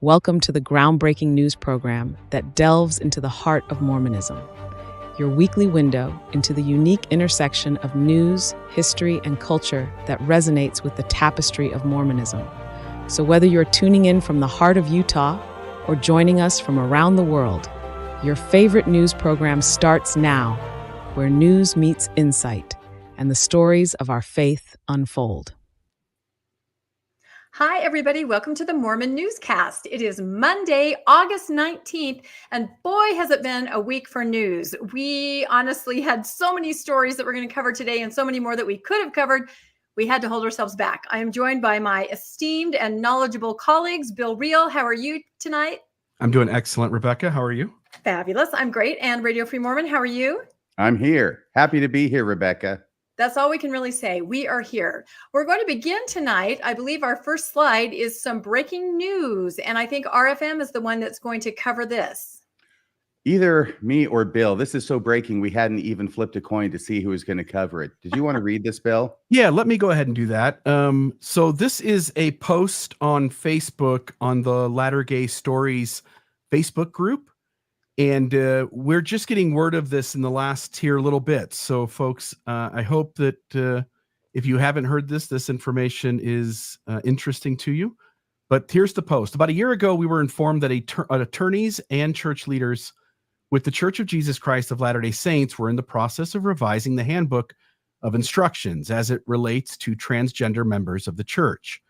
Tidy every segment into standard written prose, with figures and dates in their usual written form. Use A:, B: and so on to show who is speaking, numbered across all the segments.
A: Welcome to the groundbreaking news program that delves into the heart of Mormonism, your weekly window into the unique intersection of news, history, and culture that resonates with the tapestry of Mormonism. So, whether you're tuning in from the heart of Utah or joining us from around the world, your favorite news program starts now, where news meets insight and the stories of our faith unfold.
B: Hi, everybody. Welcome to the Mormon Newscast. It is Monday, August 19th, and boy, has it been a week for news. We honestly had so many stories that we're going to cover today and so many more that we could have covered. We had to hold ourselves back. I am joined by my esteemed and knowledgeable colleagues. Bill Reel, how are you tonight?
C: I'm doing excellent, Rebecca. How are you?
B: Fabulous. I'm great. And Radio Free Mormon, how are you?
D: I'm here. Happy to be here, Rebecca.
B: That's all we can really say. We are here. We're going to begin tonight. I believe our first slide is some breaking news, and I think RFM is the one that's going to cover this.
D: Either me or Bill. This is so breaking, we hadn't even flipped a coin to see who was going to cover it. Did you want to read this, Bill?
C: Yeah, let me go ahead and do that. So this is a post on Facebook on the Latter Gay Stories Facebook group. And we're just getting word of this in the last little bit. So, folks, I hope that if you haven't heard this information is interesting to you. But here's the post. About a year ago, we were informed that attorneys and church leaders with the Church of Jesus Christ of Latter-day Saints were in the process of revising the handbook of instructions as it relates to transgender members of the church.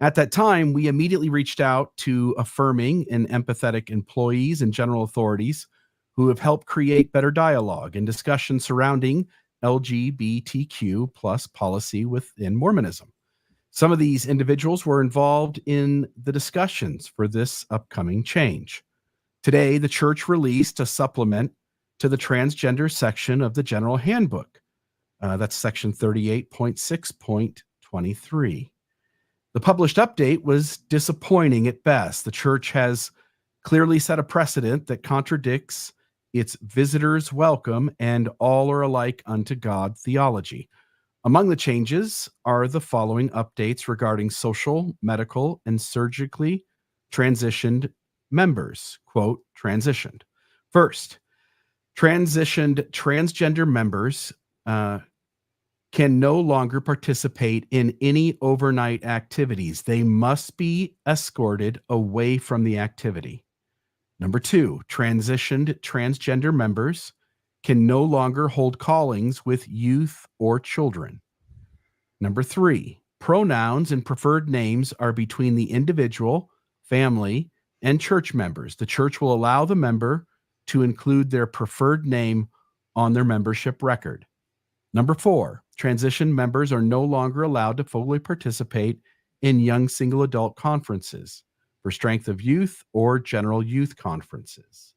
C: At that time, we immediately reached out to affirming and empathetic employees and general authorities who have helped create better dialogue and discussion surrounding LGBTQ plus policy within Mormonism. Some of these individuals were involved in the discussions for this upcoming change. Today, the church released a supplement to the transgender section of the General Handbook. That's section 38.6.23. The published update was disappointing at best. The church has clearly set a precedent that contradicts its visitors welcome and all are alike unto God theology. Among the changes are the following updates regarding social, medical, and surgically transitioned members. Quote, transitioned. First, transitioned transgender members can no longer participate in any overnight activities. They must be escorted away from the activity. Number two, transitioned transgender members can no longer hold callings with youth or children. Number three, pronouns and preferred names are between the individual, family, and church members. The church will allow the member to include their preferred name on their membership record. Number four, transition members are no longer allowed to fully participate in young single adult conferences for Strength of Youth or general youth conferences.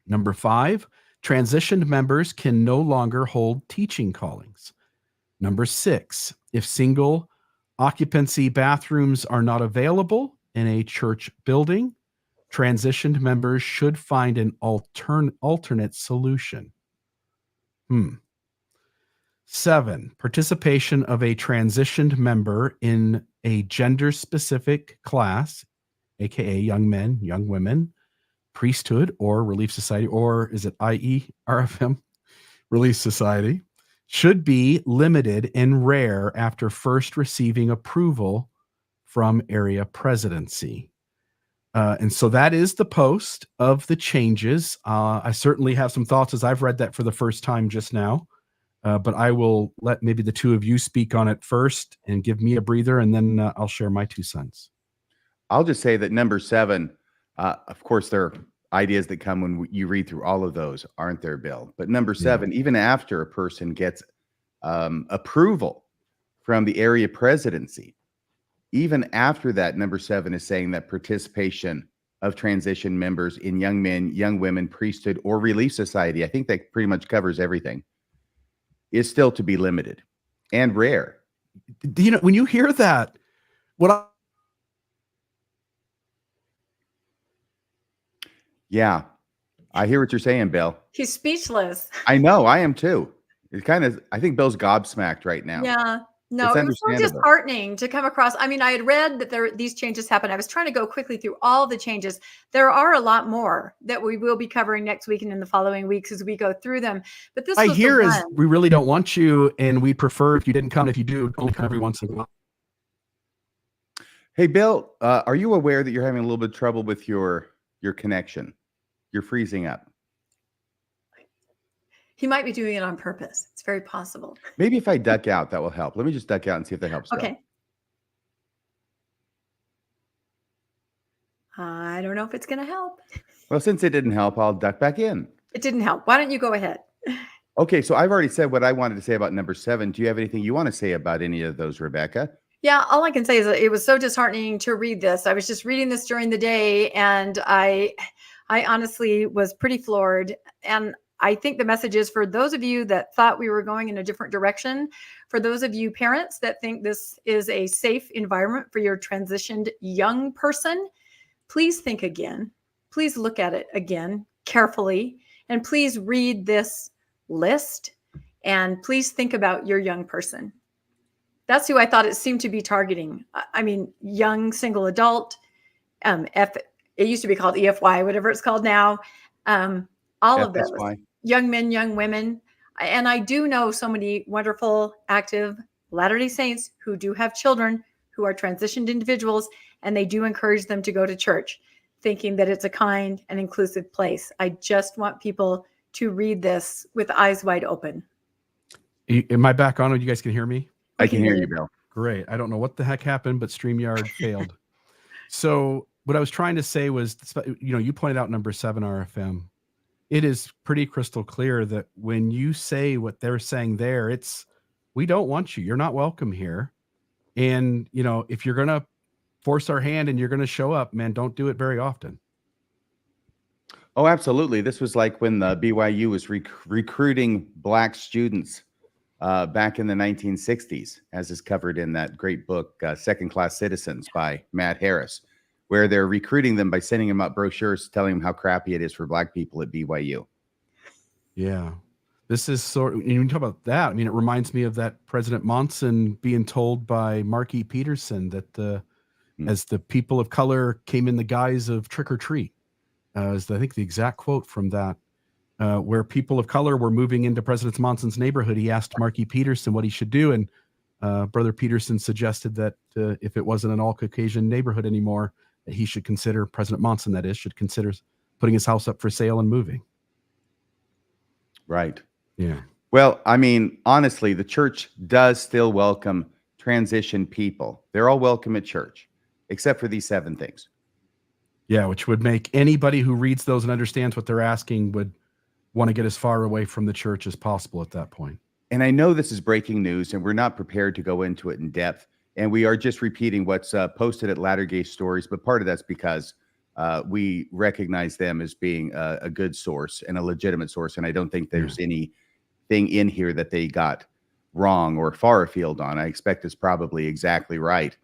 C: Number five, transitioned members can no longer hold teaching callings. Number six, if single occupancy bathrooms are not available in a church building, transitioned members should find an alternate solution. 7, participation of a transitioned member in a gender-specific class, aka young men, young women, priesthood, or Relief Society, or is it i.e. RFM, Relief Society, should be limited and rare after first receiving approval from area presidency. And so that is the post of the changes. I certainly have some thoughts as I've read that for the first time just now, but I will let maybe the two of you speak on it first and give me a breather, and then I'll share my 2 cents.
D: I'll just say that number 7, of course, there are ideas that come when you read through all of those, aren't there, Bill? But number 7, even after a person gets approval from the area presidency, even after that, number 7 is saying that participation of transition members in young men, young women, priesthood, or Relief Society, I think that pretty much covers everything, is still to be limited and rare.
C: You know, when you hear that,
D: Yeah, I hear what you're saying, Bill.
B: He's speechless.
D: I know, I am too. It kind of, I think Bill's gobsmacked right now.
B: Yeah. No,
D: It's
B: it was so
D: understandable.
B: disheartening to come across. I mean, I had read that these changes happened. I was trying to go quickly through all the changes. There are a lot more that we will be covering next week and in the following weeks as we go through them. But this
C: I
B: was
C: hear
B: the
C: is
B: one.
C: we really don't want you, and we prefer if you didn't come. If you do, only come every once in a while.
D: Hey, Bill, are you aware that you're having a little bit of trouble with your connection? You're freezing up.
B: He might be doing it on purpose. It's very possible.
D: Maybe if I duck out, that will help. Let me just duck out and see if that helps.
B: Okay. I don't know if it's going to help.
D: Well, since it didn't help, I'll duck back in.
B: It didn't help. Why don't you go ahead?
D: Okay, so I've already said what I wanted to say about number 7. Do you have anything you want to say about any of those, Rebecca?
B: Yeah, all I can say is that it was so disheartening to read this. I was just reading this during the day, and I honestly was pretty floored. And I think the message is for those of you that thought we were going in a different direction, for those of you parents that think this is a safe environment for your transitioned young person, please think again. Please look at it again carefully, and please read this list, and please think about your young person. That's who I thought it seemed to be targeting. I mean, young single adult, it used to be called EFY, whatever it's called now. All of those young men, young women. And I do know so many wonderful, active Latter-day Saints who do have children who are transitioned individuals, and they do encourage them to go to church, thinking that it's a kind and inclusive place. I just want people to read this with eyes wide open.
C: Am I back on? You guys can hear me?
D: I can hear you, Bill.
C: Great. I don't know what the heck happened, but StreamYard failed. So what I was trying to say was, you pointed out number 7 RFM. It is pretty crystal clear that when you say what they're saying there, it's, we don't want you. You're not welcome here. And, if you're going to force our hand and you're going to show up, man, don't do it very often.
D: Oh, absolutely. This was like when the BYU was recruiting Black students back in the 1960s, as is covered in that great book, Second Class Citizens by Matt Harris, where they're recruiting them by sending them out brochures telling them how crappy it is for Black people at BYU.
C: Yeah. This is sort of, when you talk about that, I mean, it reminds me of that President Monson being told by Mark E. Peterson that as the people of color came in the guise of trick or treat, is I think the exact quote from that, where people of color were moving into President Monson's neighborhood. He asked Mark E. Peterson what he should do. And Brother Peterson suggested that if it wasn't an all Caucasian neighborhood anymore, that he should consider, President Monson, that is, should consider putting his house up for sale and moving.
D: Right.
C: Yeah.
D: Well, I mean, honestly, the church does still welcome transition people. They're all welcome at church, except for these 7 things.
C: Yeah, which would make anybody who reads those and understands what they're asking would want to get as far away from the church as possible at that point.
D: And I know this is breaking news, and we're not prepared to go into it in depth. And we are just repeating what's posted at Latter-Gate Stories. But part of that's because we recognize them as being a good source and a legitimate source. And I don't think there's anything in here that they got wrong or far afield on. I expect it's probably exactly right.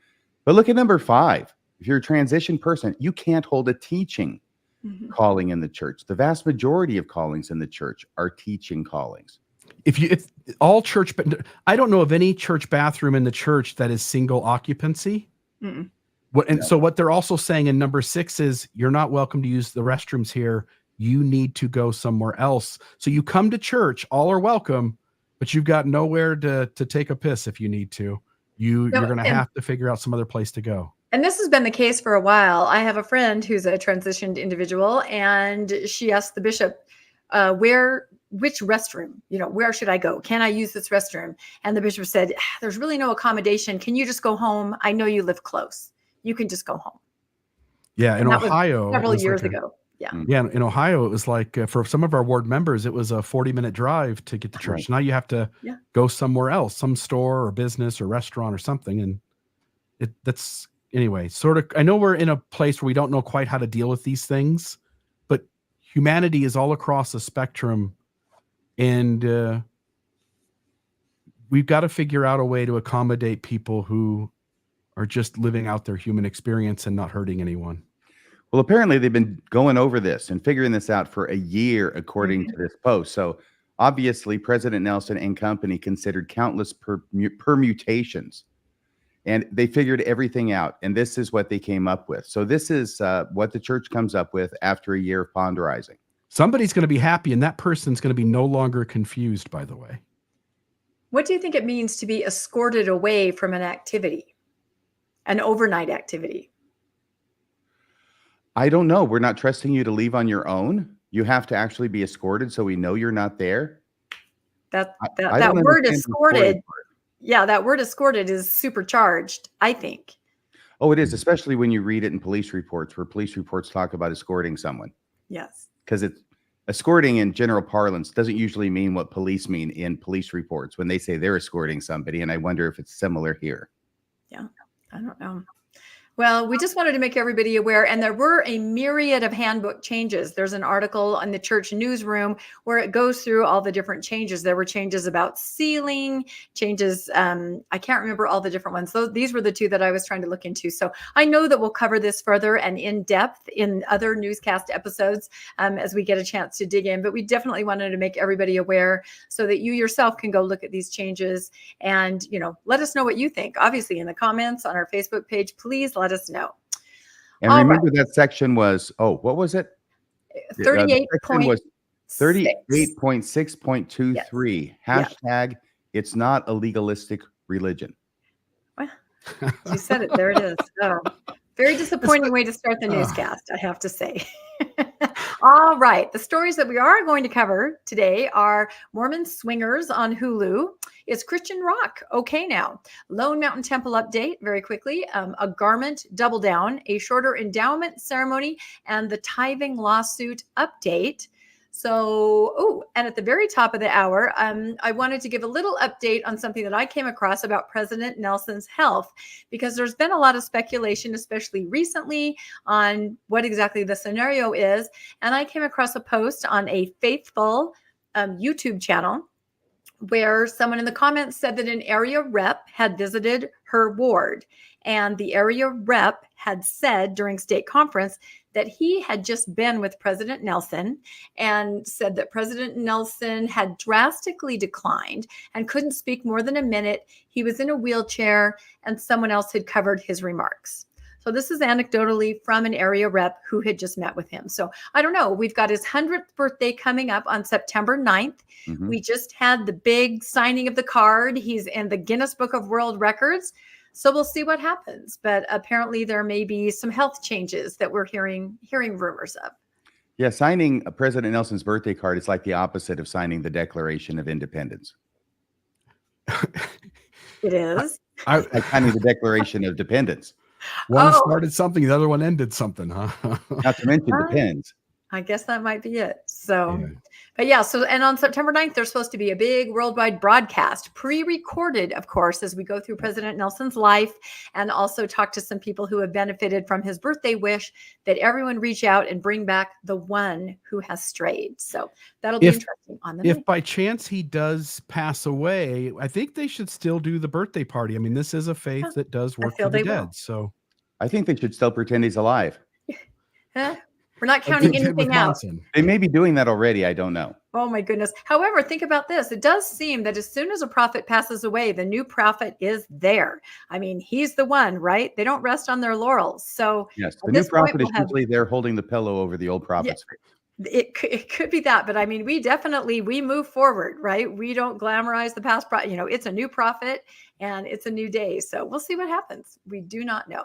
D: But look at number 5. If you're a transition person, you can't hold a teaching calling in the church. The vast majority of callings in the church are teaching callings.
C: If all church, I don't know of any church bathroom in the church that is single occupancy. So what they're also saying in number 6 is you're not welcome to use the restrooms here. You need to go somewhere else. So you come to church, all are welcome, but you've got nowhere to take a piss if you need to. You're going to have to figure out some other place to go.
B: And this has been the case for a while. I have a friend who's a transitioned individual, and she asked the bishop, which restroom, where should I go? Can I use this restroom? And the bishop said, there's really no accommodation. Can you just go home? I know you live close. You can just go home.
C: Yeah. In Ohio,
B: several years ago. Yeah.
C: Yeah. In Ohio, it was like for some of our ward members, it was a 40-minute drive to get to church. Right. Now you have to go somewhere else, some store or business or restaurant or something. And that's anyway, sort of, I know we're in a place where we don't know quite how to deal with these things, but humanity is all across the spectrum. And we've got to figure out a way to accommodate people who are just living out their human experience and not hurting anyone.
D: Well, apparently they've been going over this and figuring this out for a year, according to this post. So Obviously, President Nelson and company considered countless permutations, and they figured everything out. And this is what they came up with. So this is what the church comes up with after a year of ponderizing.
C: Somebody's going to be happy, and that person's going to be no longer confused, by the way.
B: What do you think it means to be escorted away from an activity, an overnight activity?
D: I don't know. We're not trusting you to leave on your own. You have to actually be escorted so we know you're not there.
B: That
D: don't
B: word
D: understand the
B: escorted.
D: escorting part.
B: Yeah, that word escorted is supercharged, I think.
D: Oh, it is, especially when you read it in police reports, where police reports talk about escorting someone.
B: Yes.
D: Because it's escorting in general parlance doesn't usually mean what police mean in police reports when they say they're escorting somebody. And I wonder if it's similar here.
B: Yeah, I don't know. Well, we just wanted to make everybody aware, and there were a myriad of handbook changes. There's an article on the church newsroom where it goes through all the different changes. There were changes about sealing, changes. I can't remember all the different ones. These were the two that I was trying to look into. So I know that we'll cover this further and in depth in other newscast episodes as we get a chance to dig in. But we definitely wanted to make everybody aware so that you yourself can go look at these changes and, let us know what you think. Obviously, in the comments on our Facebook page, please let us know.
D: And
B: all
D: remember that section was, what was it? 38.6.23.
B: Yes.
D: Hashtag, it's not a legalistic religion.
B: Well, you said it. There it is. Oh, very disappointing way to start the newscast, I have to say. All right. The stories that we are going to cover today are Mormon Swingers on Hulu. Is Christian rock okay now? Lone Mountain Temple update very quickly. A garment double down, a shorter endowment ceremony, and the tithing lawsuit update. So, and at the very top of the hour, I wanted to give a little update on something that I came across about President Nelson's health, because there's been a lot of speculation, especially recently, on what exactly the scenario is. And I came across a post on a Faithful YouTube channel where someone in the comments said that an area rep had visited her ward, and the area rep had said during state conference that he had just been with President Nelson and said that President Nelson had drastically declined and couldn't speak more than a minute. He was in a wheelchair and someone else had covered his remarks. So this is anecdotally from an area rep who had just met with him. So I don't know. We've got his 100th birthday coming up on September 9th. Mm-hmm. We just had the big signing of the card. He's in the Guinness Book of World Records. So we'll see what happens. But apparently there may be some health changes that we're hearing rumors of.
D: Yeah, signing President Nelson's birthday card is like the opposite of signing the Declaration of Independence.
B: It is.
D: Like signing the Declaration of Dependence.
C: One started something, the other one ended something, huh?
D: Not to mention depends.
B: I guess that might be it. So, but yeah, and on September 9th, there's supposed to be a big worldwide broadcast, pre-recorded, of course, as we go through President Nelson's life and also talk to some people who have benefited from his birthday wish that everyone reach out and bring back the one who has strayed. So that'll be interesting on the night.
C: If by chance he does pass away, I think they should still do the birthday party. I mean, this is a faith that does work for the dead. So
D: I think they should still pretend he's alive.
B: We're not counting anything out.
D: They may be doing that already. I don't know.
B: Oh, my goodness. However, think about this. It does seem that as soon as a prophet passes away, the new prophet is there. I mean, he's the one, right? They don't rest on their laurels. So
D: yes, the new prophet is usually there holding the pillow over the old prophet's face.
B: It could be that. But I mean, we move forward, right? We don't glamorize the past. It's a new prophet and it's a new day. So we'll see what happens. We do not know.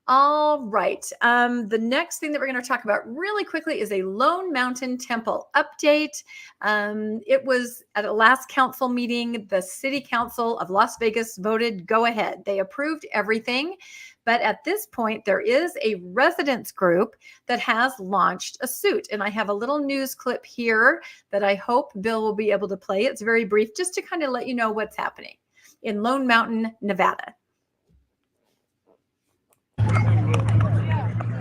B: All right. The next thing that we're going to talk about really quickly is a Lone Mountain Temple update. It was at a last council meeting. The City Council of Las Vegas voted go ahead. They approved everything. But at this point, there is a residents group that has launched a suit. And I have a little news clip here that I hope Bill will be able to play. It's very brief, just to kind of let you know what's happening in Lone Mountain, Nevada.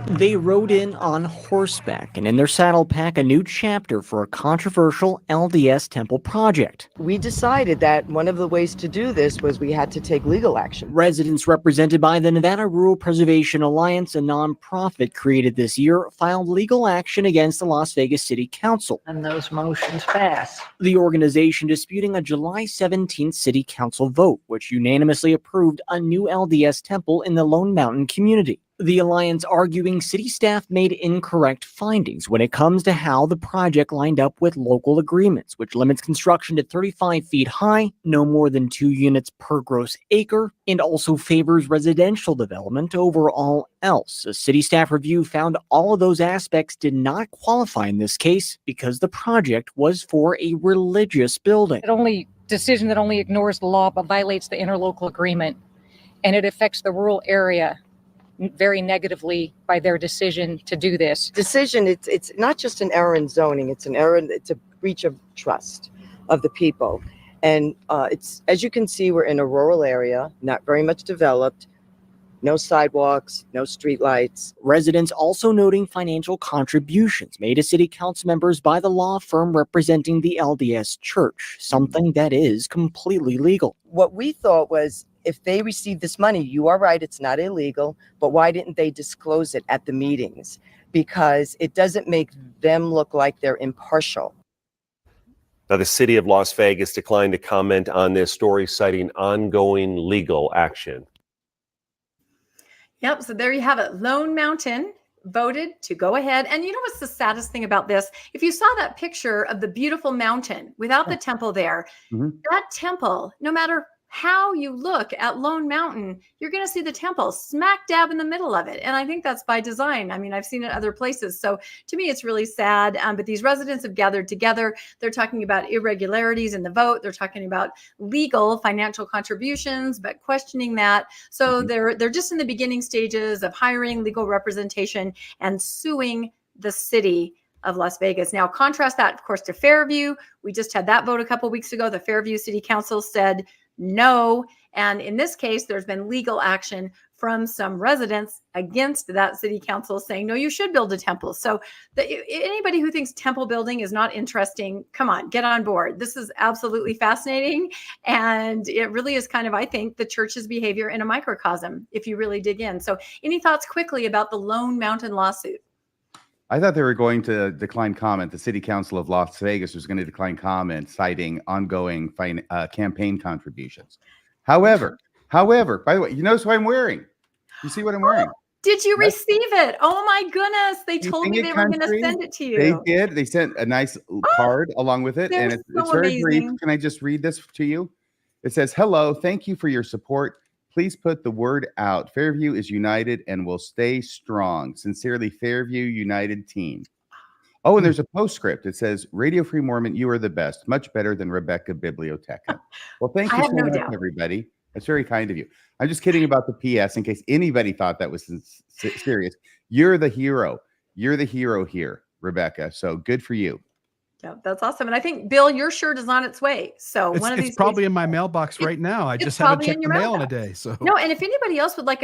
E: They rode in on horseback and in their saddle pack a new chapter for a controversial LDS temple project.
F: We decided that one of the ways to do this was we had to take legal action.
E: Residents represented by the Nevada Rural Preservation Alliance, a nonprofit created this year, filed legal action against the Las Vegas City Council.
G: And those motions pass.
E: The organization disputing a July 17th City Council vote, which unanimously approved a new LDS temple in the Lone Mountain community. The Alliance arguing city staff made incorrect findings when it comes to how the project lined up with local agreements, which limits construction to 35 feet high, no more than 2 units per gross acre, and also favors residential development over all else. A city staff review found all of those aspects did not qualify in this case because the project was for a religious building.
H: Decision that only ignores the law but violates the interlocal agreement, and it affects the rural area very negatively by their decision to do this.
F: It's not just an error in zoning, it's a breach of trust of the people. And it's, as you can see, we're in a rural area, not very much developed, no sidewalks, no streetlights.
E: Residents also noting financial contributions made to city council members by the law firm representing the LDS Church, something that is completely legal.
F: What we thought was, if they receive this money, you are right, it's not illegal, but why didn't they disclose it at the meetings? Because it doesn't make them look like they're impartial.
I: Now, the city of Las Vegas declined to comment on this story, citing ongoing legal action.
B: Yep, so there you have it. Lone Mountain voted to go ahead. And you know what's the saddest thing about this? If you saw that picture of the beautiful mountain without the temple there, that temple, no matter how you look at Lone Mountain, you're going to see the temple smack dab in the middle of it. And I think that's by design. I mean, I've seen it other places. So to me, it's really sad. But these residents have gathered together. They're talking about irregularities in the vote. They're talking about legal financial contributions, but questioning that. So they're just in the beginning stages of hiring legal representation and suing the city of Las Vegas. Now, contrast that, of course, to Fairview. We just had that vote a couple weeks ago. The Fairview City Council said no. And in this case, there's been legal action from some residents against that city council saying, no, you should build a temple. So anybody who thinks temple building is not interesting, come on, get on board. This is absolutely fascinating. And it really is kind of, I think, the church's behavior in a microcosm, if you really dig in. So any thoughts quickly about the Lone Mountain lawsuit?
D: I thought they were going to decline comment. The City Council of Las Vegas was going to decline comment, citing ongoing campaign contributions. However, by the way, you notice what I'm wearing? You see what I'm wearing?
B: Did you receive it? Oh my goodness. They told me they were going to send it to you.
D: They did. They sent a nice card along with it. And it's very brief. Can I just read this to you? It says, "Hello, thank you for your support. Please put the word out. Fairview is united and will stay strong. Sincerely, Fairview United Team." Oh, and there's a postscript. It says, "Radio Free Mormon, you are the best. Much better than Rebecca Biblioteca." Well, thank you so much, everybody. That's very kind of you. I'm just kidding about the PS in case anybody thought that was serious. You're the hero. You're the hero here, Rebecca. So good for you.
B: Yeah, that's awesome. And I think, Bill, your shirt is on its way. So
C: it's probably in my mailbox right now. I just haven't checked the mail in a day. So
B: no, and if anybody else would like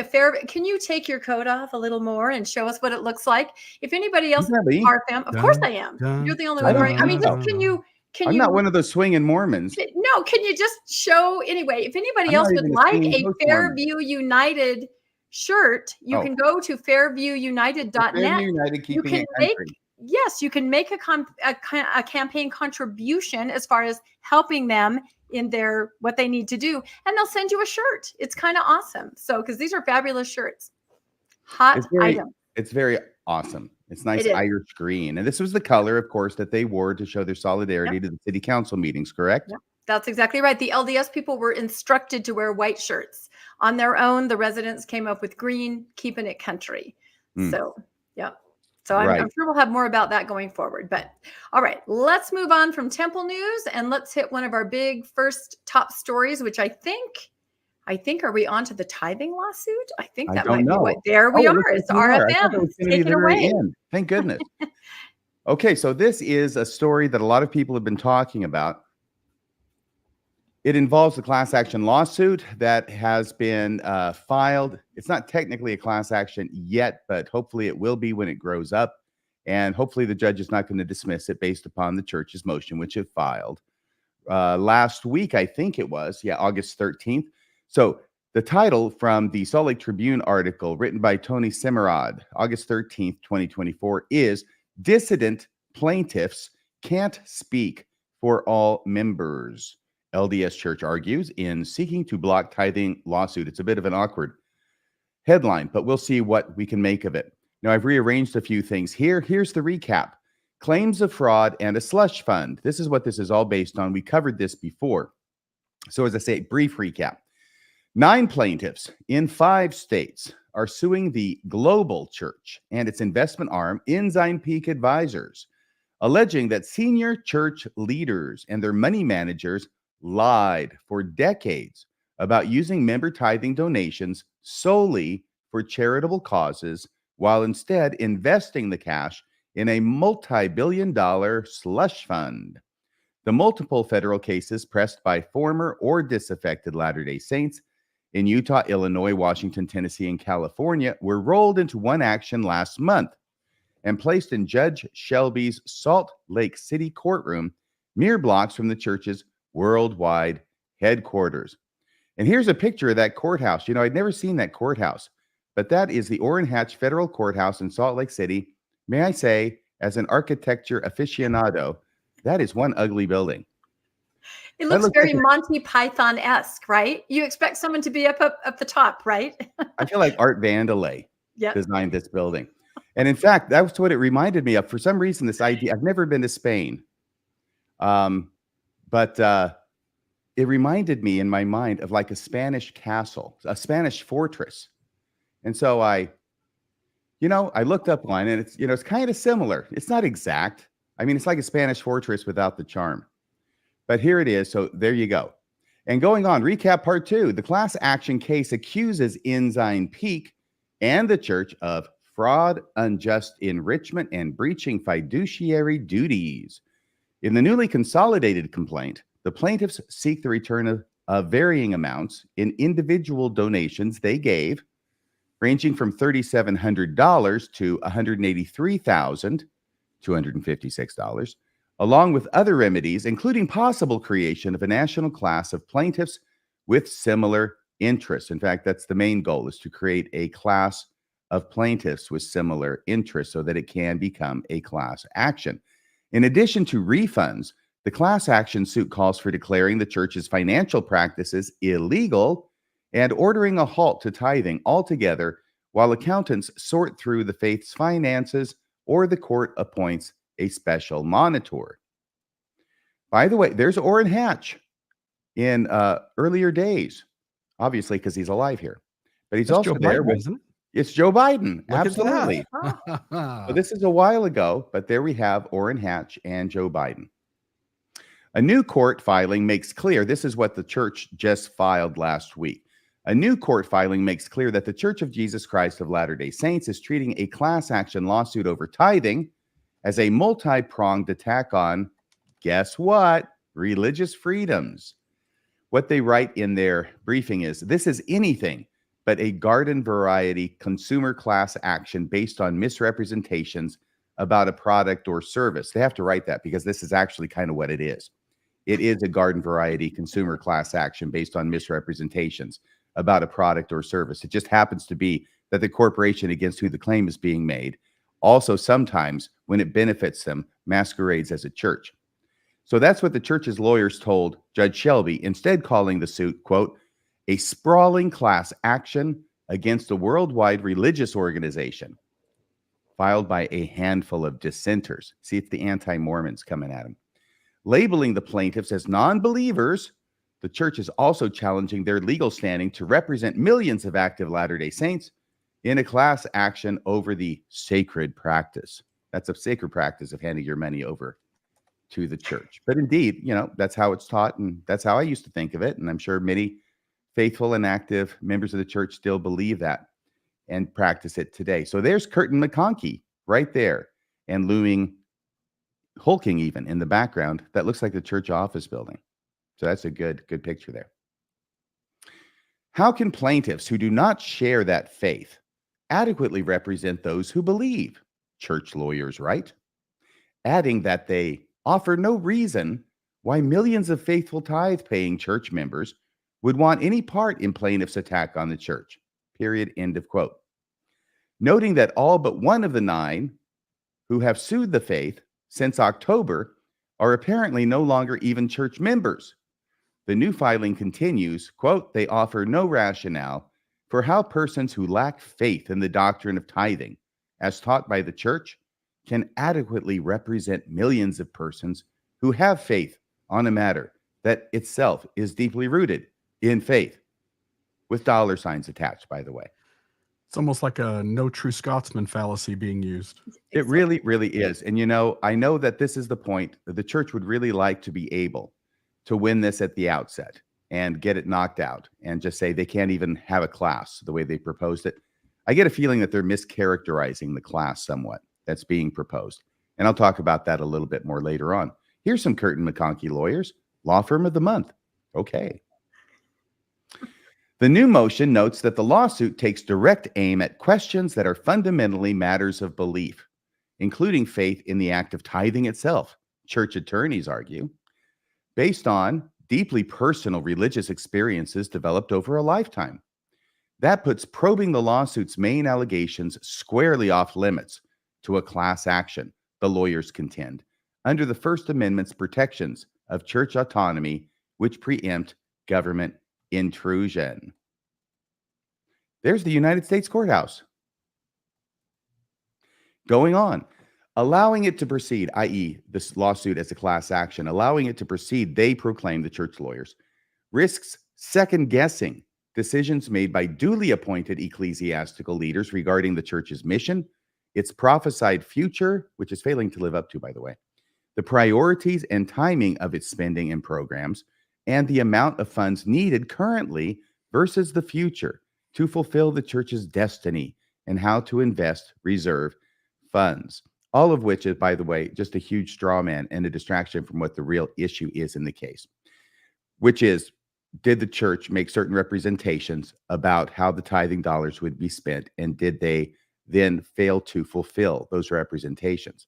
B: can you take your coat off a little more and show us what it looks like? If anybody else of course I am. You're the only one wearing. I mean,
D: I'm not one of those swinging Mormons.
B: No, can you just show anyway? If anybody else would like a Fairview United shirt, you can go to fairviewunited.net. You can make Yes, you can make a campaign contribution as far as helping them in what they need to do, and they'll send you a shirt. It's kind of awesome. So, because these are fabulous shirts, item.
D: It's very awesome. It's nice Irish green, and this was the color, of course, that they wore to show their solidarity to the city council meetings. Correct?
B: Yep. That's exactly right. The LDS people were instructed to wear white shirts on their own. The residents came up with green, keeping it country. So, yeah. So I'm sure we'll have more about that going forward. But all right, let's move on from temple news and let's hit one of our big first top stories, which I think are we on to the tithing lawsuit? I think that might be what. There we are. It's RFM. Take it away.
D: Thank goodness. Okay, so this is a story that a lot of people have been talking about. It involves the class action lawsuit that has been filed. It's not technically a class action yet, but hopefully it will be when it grows up. And hopefully the judge is not going to dismiss it based upon the church's motion, which it filed last week, I think it was. Yeah, August 13th. So the title from the Salt Lake Tribune article written by Tony Simmerod, August 13th, 2024, is Dissident Plaintiffs Can't Speak for All Members. LDS Church argues in seeking to block tithing lawsuit. It's a bit of an awkward headline, but we'll see what we can make of it. Now, I've rearranged a few things here. Here's the recap. Claims of fraud and a slush fund. This is what this is all based on. We covered this before. So as I say, brief recap. 9 plaintiffs in 5 states are suing the Global Church and its investment arm, Ensign Peak Advisors, alleging that senior church leaders and their money managers lied for decades about using member tithing donations solely for charitable causes, while instead investing the cash in a multi-billion-dollar slush fund. The multiple federal cases pressed by former or disaffected Latter-day Saints in Utah, Illinois, Washington, Tennessee, and California were rolled into one action last month and placed in Judge Shelby's Salt Lake City courtroom, mere blocks from the church's worldwide headquarters. And here's a picture of that courthouse. You know, I'd never seen that courthouse, but that is the Orrin Hatch Federal Courthouse in Salt Lake City. May I say, as an architecture aficionado, that is one ugly building.
B: It looks very Monty Python-esque, right? You expect someone to be up the top, right?
D: I feel like Art Vandelay designed this building. And in fact, that's what it reminded me of. For some reason, this idea, I've never been to Spain. But it reminded me in my mind of like a Spanish castle, a Spanish fortress. And so I looked up one, and it's kind of similar. It's not exact. I mean, it's like a Spanish fortress without the charm. But here it is. So there you go. And going on, recap part 2. The class action case accuses Ensign Peak and the church of fraud, unjust enrichment, and breaching fiduciary duties. In the newly consolidated complaint, the plaintiffs seek the return of varying amounts in individual donations they gave, ranging from $3,700 to $183,256, along with other remedies, including possible creation of a national class of plaintiffs with similar interests. In fact, that's the main goal, is to create a class of plaintiffs with similar interests so that it can become a class action. In addition to refunds, the class action suit calls for declaring the church's financial practices illegal and ordering a halt to tithing altogether while accountants sort through the faith's finances or the court appoints a special monitor. By the way, there's Orrin Hatch in earlier days, obviously because he's alive here. But he's also there with, it's Joe Biden. Absolutely. So this is a while ago, but there we have Orrin Hatch and Joe Biden. A new court filing makes clear, this is what the church just filed last week. A new court filing makes clear that the Church of Jesus Christ of Latter-day Saints is treating a class action lawsuit over tithing as a multi-pronged attack on, guess what? Religious freedoms. What they write in their briefing is, this is anything but a garden variety consumer class action based on misrepresentations about a product or service. They have to write that because this is actually kind of what it is. It is a garden variety consumer class action based on misrepresentations about a product or service. It just happens to be that the corporation against who the claim is being made also sometimes, when it benefits them, masquerades as a church. So that's what the church's lawyers told Judge Shelby, instead calling the suit, quote, a sprawling class action against a worldwide religious organization filed by a handful of dissenters. See, it's the anti-Mormons coming at him. Labeling the plaintiffs as non-believers, the church is also challenging their legal standing to represent millions of active Latter-day Saints in a class action over the sacred practice. That's a sacred practice of handing your money over to the church. But indeed, you know, that's how it's taught, and that's how I used to think of it. And I'm sure many faithful and active members of the church still believe that and practice it today. So there's Curtin McConkie right there, and looming, hulking even in the background, that looks like the church office building. So that's a good picture there. How can plaintiffs who do not share that faith adequately represent those who believe? Church lawyers write, adding that they offer no reason why millions of faithful tithe-paying church members would want any part in plaintiffs' attack on the church. Period. End of quote. Noting that all but one of the 9 who have sued the faith since October are apparently no longer even church members. The new filing continues, quote, they offer no rationale for how persons who lack faith in the doctrine of tithing, as taught by the church, can adequately represent millions of persons who have faith on a matter that itself is deeply rooted in faith, with dollar signs attached, by the way.
C: It's almost like a no true Scotsman fallacy being used.
D: It really, really is. And, I know that this is the point that the church would really like to be able to win this at the outset and get it knocked out and just say they can't even have a class the way they proposed it. I get a feeling that they're mischaracterizing the class somewhat that's being proposed. And I'll talk about that a little bit more later on. Here's some Curtin McConkie lawyers, law firm of the month. Okay. The new motion notes that the lawsuit takes direct aim at questions that are fundamentally matters of belief, including faith in the act of tithing itself, church attorneys argue, based on deeply personal religious experiences developed over a lifetime. That puts probing the lawsuit's main allegations squarely off limits to a class action, the lawyers contend, under the First Amendment's protections of church autonomy, which preempt government intrusion. There's the United States Courthouse. Going on, allowing it to proceed, i.e., this lawsuit as a class action, allowing it to proceed, they proclaim, the church lawyers, risks second-guessing decisions made by duly appointed ecclesiastical leaders regarding the church's mission, its prophesied future, which is failing to live up to, by the way, the priorities and timing of its spending and programs, and the amount of funds needed currently versus the future to fulfill the church's destiny and how to invest reserve funds. All of which is, by the way, just a huge straw man and a distraction from what the real issue is in the case, which is, did the church make certain representations about how the tithing dollars would be spent, and did they then fail to fulfill those representations?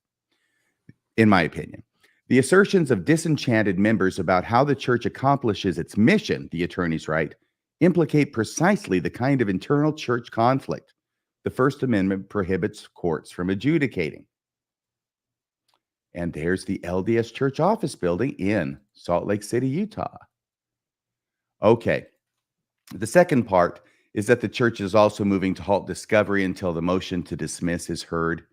D: In my opinion, the assertions of disenchanted members about how the church accomplishes its mission, the attorneys write, implicate precisely the kind of internal church conflict the First Amendment prohibits courts from adjudicating. And there's the LDS Church office building in Salt Lake City, Utah. Okay. The second part is that the church is also moving to halt discovery until the motion to dismiss is heard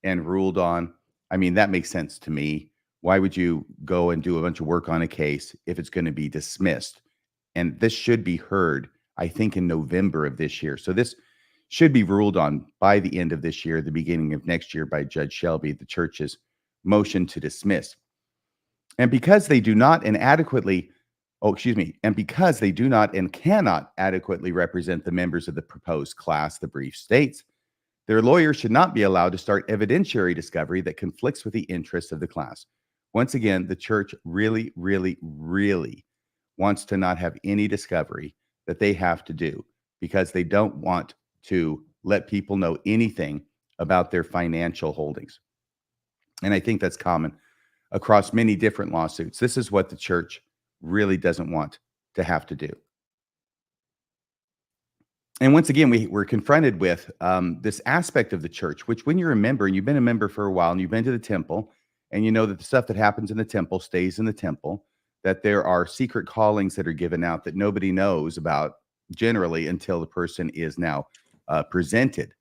D: and ruled on. I mean, that makes sense to me. Why would you go and do a bunch of work on a case if it's going to be dismissed? And this should be heard, I think, in November of this year. So this should be ruled on by the end of this year, the beginning of next year, by Judge Shelby, the church's motion to dismiss. And because they do not and because they do not and cannot adequately represent the members of the proposed class, the brief states, their lawyers should not be allowed to start evidentiary discovery that conflicts with the interests of the class. Once again, the church really, really, really wants to not have any discovery that they have to do because they don't want to let people know anything about their financial holdings. And I think that's common across many different lawsuits. This is what the church really doesn't want to have to do. And once again, we're confronted with this aspect of the church, which when you're a member and you've been a member for a while and you've been to the temple and you know that the stuff that happens in the temple stays in the temple, that there are secret callings that are given out that nobody knows about generally until the person is now presented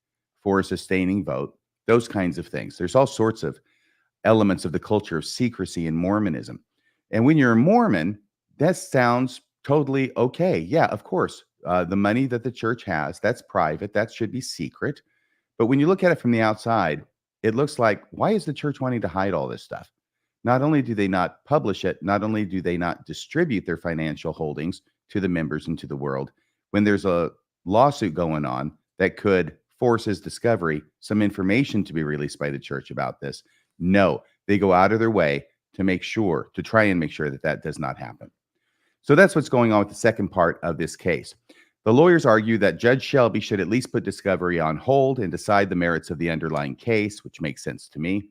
D: for a sustaining vote, those kinds of things. There's all sorts of elements of the culture of secrecy in Mormonism. And when you're a Mormon, that sounds totally okay. Yeah, of course. The money that the church has, that's private. That should be secret. But when you look at it from the outside, it looks like, why is the church wanting to hide all this stuff? Not only do they not publish it, not only do they not distribute their financial holdings to the members and to the world, when there's a lawsuit going on that could force his discovery, some information to be released by the church about this, no, they go out of their way to make sure, to try and make sure that that does not happen. So that's what's going on with the second part of this case. The lawyers argue that Judge Shelby should at least put discovery on hold and decide the merits of the underlying case, which makes sense to me,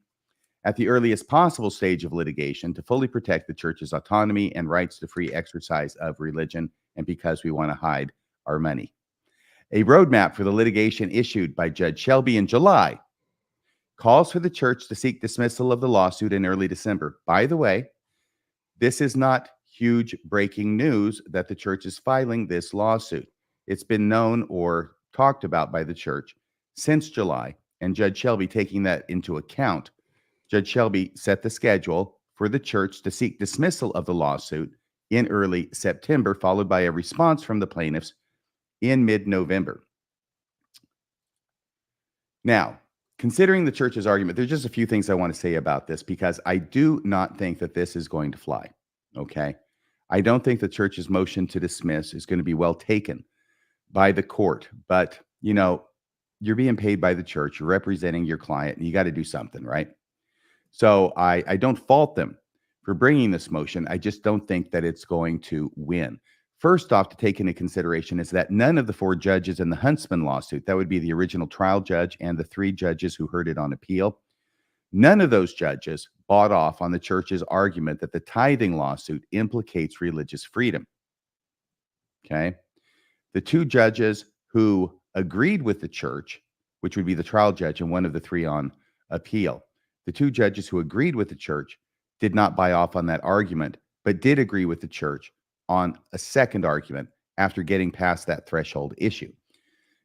D: at the earliest possible stage of litigation to fully protect the church's autonomy and rights to free exercise of religion, and because we want to hide our money. A roadmap for the litigation issued by Judge Shelby in July calls for the church to seek dismissal of the lawsuit in early December. By the way, this is not huge breaking news that the church is filing this lawsuit. It's been known or talked about by the church since July, and Judge Shelby taking that into account, Judge Shelby set the schedule for the church to seek dismissal of the lawsuit in early September, followed by a response from the plaintiffs in mid-November. Now, considering the church's argument, there's just a few things I want to say about this because I do not think that this is going to fly, okay? I don't think the church's motion to dismiss is going to be well taken by the court, but, you know, you're being paid by the church, you're representing your client, and you got to do something, right? So I don't fault them for bringing this motion. I just don't think that it's going to win. First off, to take into consideration is that none of the 4 judges in the Huntsman lawsuit, that would be the original trial judge and the 3 judges who heard it on appeal, none of those judges bought off on the church's argument that the tithing lawsuit implicates religious freedom. Okay? The 2 judges who agreed with the church, which would be the trial judge and one of the 3 on appeal, the 2 judges who agreed with the church did not buy off on that argument, but did agree with the church on a second argument after getting past that threshold issue.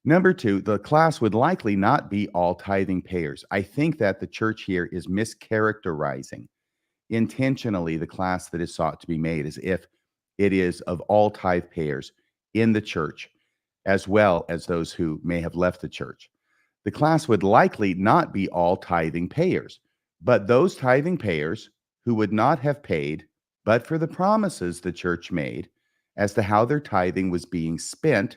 D: Number 2, the class would likely not be all tithing payers. I think that the church here is mischaracterizing intentionally the class that is sought to be made as if it is of all tithe payers in the church, as well as those who may have left the church. The class would likely not be all tithing payers, but those tithing payers who would not have paid but for the promises the church made as to how their tithing was being spent,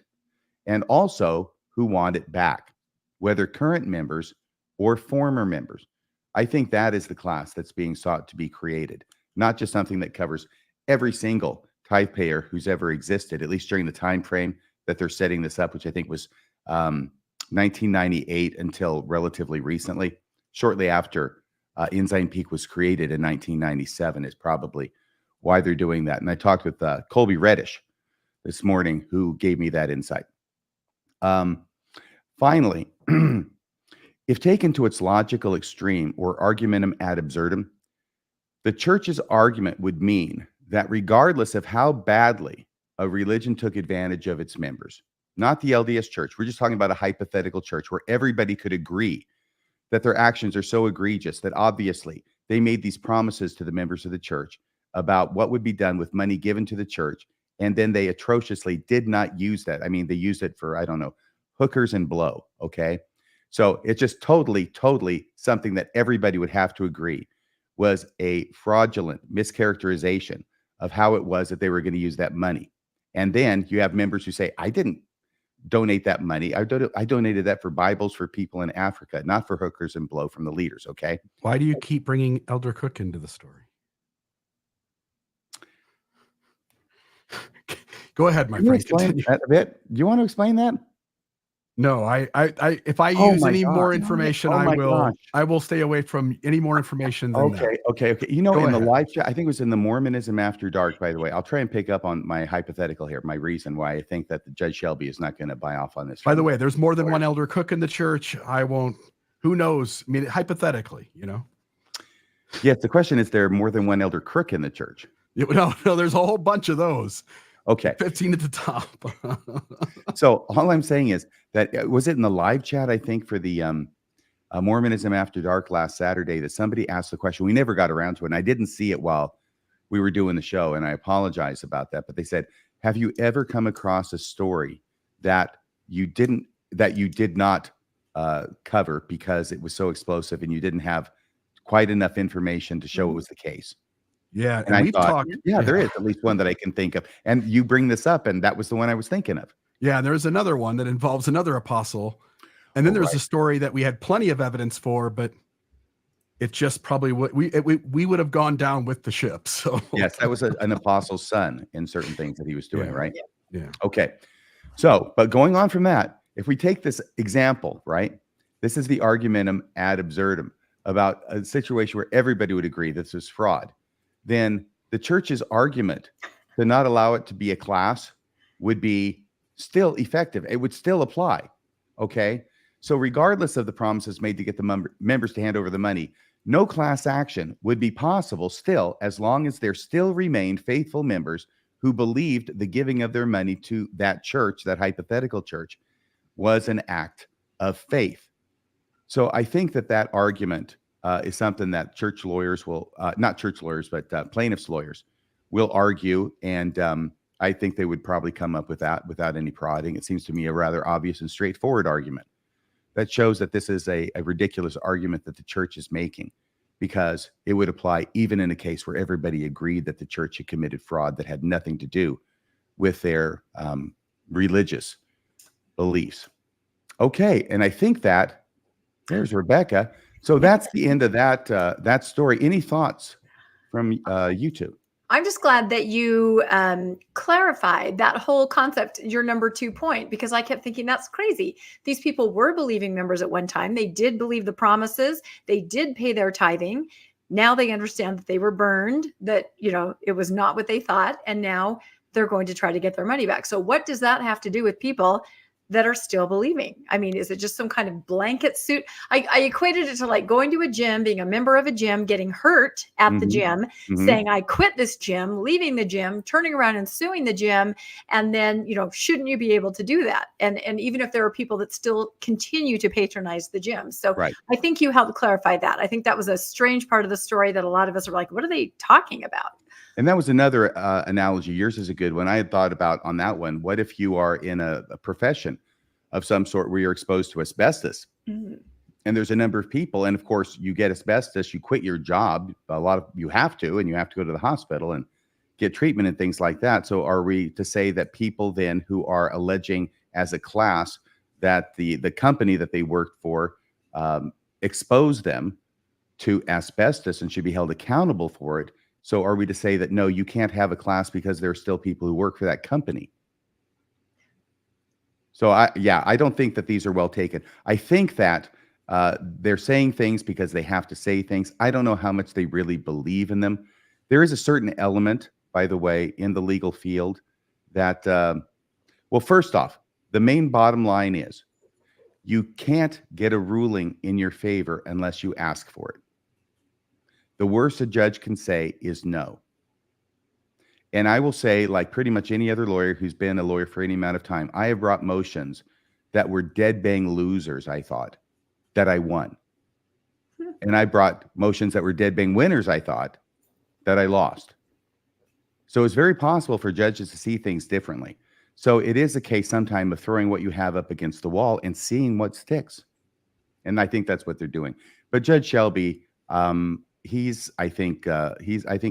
D: and also who want it back, whether current members or former members. I think that is the class that's being sought to be created, not just something that covers every single tithe payer who's ever existed, at least during the time frame that they're setting this up, which I think was 1998 until relatively recently. Shortly after Ensign Peak was created in 1997 is probably why they're doing that. And I talked with Colby Reddish this morning, who gave me that insight. Finally, if taken to its logical extreme or argumentum ad absurdum, the church's argument would mean that regardless of how badly a religion took advantage of its members, not the LDS Church, we're just talking about a hypothetical church where everybody could agree that their actions are so egregious that obviously they made these promises to the members of the church about what would be done with money given to the church, and then they atrociously did not use that. I mean, they used it for, I don't know, hookers and blow, okay? So it's just totally something that everybody would have to agree was a fraudulent mischaracterization of how it was that they were going to use that money. And then you have members who say, I didn't donate that money. I donated that for Bibles for people in Africa, not for hookers and blow from the leaders, okay?
C: Why do you keep bringing Elder Cook into the story? Go ahead, my friend.
D: Explain that a bit. Do you want to explain that?
C: No, if I use any more information, I will stay away from any more information than that.
D: Okay. You know, in the live chat, I think it was in the Mormonism After Dark, by the way. I'll try and pick up on my hypothetical here, my reason why I think that the Judge Shelby is not going to buy off on this.
C: By the way, there's more than one Elder Cook in the church. I won't, who knows? I mean, hypothetically, you know?
D: Yes, the question is, there more than one Elder Crook in the church?
C: No, there's a whole bunch of those.
D: Okay.
C: 15 at the top.
D: So all I'm saying is that, was it in the live chat, I think, for the Mormonism After Dark last Saturday, that somebody asked the question. We never got around to it, and I didn't see it while we were doing the show, and I apologize about that. But they said, have you ever come across a story that you did not cover because it was so explosive and you didn't have quite enough information to show it was the case?
C: Yeah,
D: and we've talked. Yeah, there is at least one that I can think of. And you bring this up, and that was the one I was thinking of.
C: Yeah, and there's another one that involves another apostle. And then there's a story that we had plenty of evidence for, but it just probably we would have gone down with the ship. So
D: Yes, that was an apostle's son in certain things that he was doing,
C: Yeah.
D: right?
C: yeah.
D: Okay. So, but going on from that, if we take this example, right? This is the argumentum ad absurdum about a situation where everybody would agree this is fraud. Then the church's argument to not allow it to be a class would be still effective. It would still apply. Okay. So regardless of the promises made to get the members to hand over the money, no class action would be possible still, as long as there still remained faithful members who believed the giving of their money to that church, that hypothetical church, was an act of faith. So I think that argument is something that church lawyers will, not church lawyers, but plaintiffs' lawyers will argue. And I think they would probably come up with that without any prodding. It seems to me a rather obvious and straightforward argument that shows that this is a ridiculous argument that the church is making, because it would apply even in a case where everybody agreed that the church had committed fraud that had nothing to do with their religious beliefs. Okay, and I think that there's Rebecca. So that's the end of that story. Any thoughts from you two?
B: I'm just glad that you clarified that whole concept, your number 2 point, because I kept thinking that's crazy. These people were believing members at one time. They did believe the promises. They did pay their tithing. Now they understand that they were burned, that, it was not what they thought. And now they're going to try to get their money back. So what does that have to do with people that are still believing? I mean, is it just some kind of blanket suit? I equated it to like going to a gym, being a member of a gym, getting hurt at the gym, saying, I quit this gym, leaving the gym, turning around and suing the gym. And then, shouldn't you be able to do that? And even if there are people that still continue to patronize the gym. So
D: Right.
B: I think you helped clarify that. I think that was a strange part of the story that a lot of us are like, what are they talking about?
D: And that was another analogy. Yours is a good one. I had thought about on that one. What if you are in a profession of some sort where you're exposed to asbestos? And there's a number of people, and of course you get asbestos, you quit your job. A lot of you have to, and you have to go to the hospital and get treatment and things like that. So are we to say that people then who are alleging as a class that the company that they worked for exposed them to asbestos and should be held accountable for it? So are we to say that, no, you can't have a class because there are still people who work for that company? So I don't think that these are well taken. I think that they're saying things because they have to say things. I don't know how much they really believe in them. There is a certain element, by the way, in the legal field that, well, first off, the main bottom line is you can't get a ruling in your favor unless you ask for it. The worst a judge can say is no. And I will say, like pretty much any other lawyer who's been a lawyer for any amount of time, I have brought motions that were dead bang losers, I thought, that I won. And I brought motions that were dead bang winners, I thought, that I lost. So it's very possible for judges to see things differently. So it is a case sometime of throwing what you have up against the wall and seeing what sticks. And I think that's what they're doing. But Judge Shelby, I think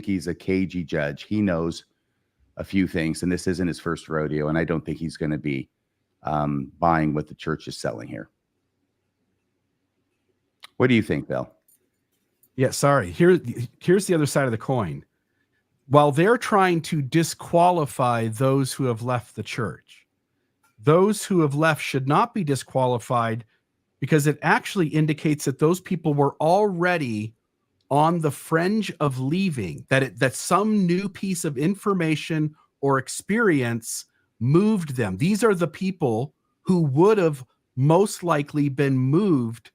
D: he's a cagey judge. He knows a few things, and this isn't his first rodeo, and I don't think he's going to be buying what the church is selling here. What do you think, Bill?
C: Yeah, sorry. Here's the other side of the coin. While they're trying to disqualify those who have left the church, those who have left should not be disqualified, because it actually indicates that those people were already on the fringe of leaving, that some new piece of information or experience moved them. These are the people who would have most likely been moved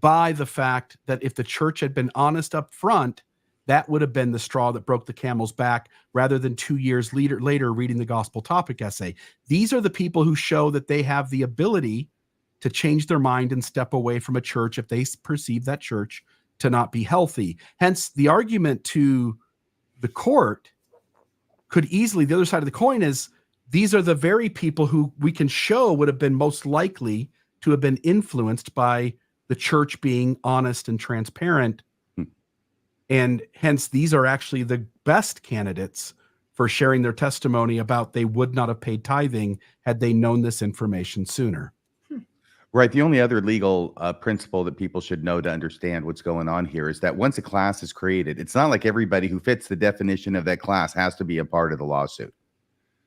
C: by the fact that if the church had been honest up front, that would have been the straw that broke the camel's back, rather than 2 years later reading the gospel topic essay. These are the people who show that they have the ability to change their mind and step away from a church if they perceive that church to not be healthy. Hence, the argument to the court could easily, the other side of the coin is, these are the very people who we can show would have been most likely to have been influenced by the church being honest and transparent. And hence, these are actually the best candidates for sharing their testimony about they would not have paid tithing had they known this information sooner.
D: Right. The only other legal principle that people should know to understand what's going on here is that once a class is created, it's not like everybody who fits the definition of that class has to be a part of the lawsuit.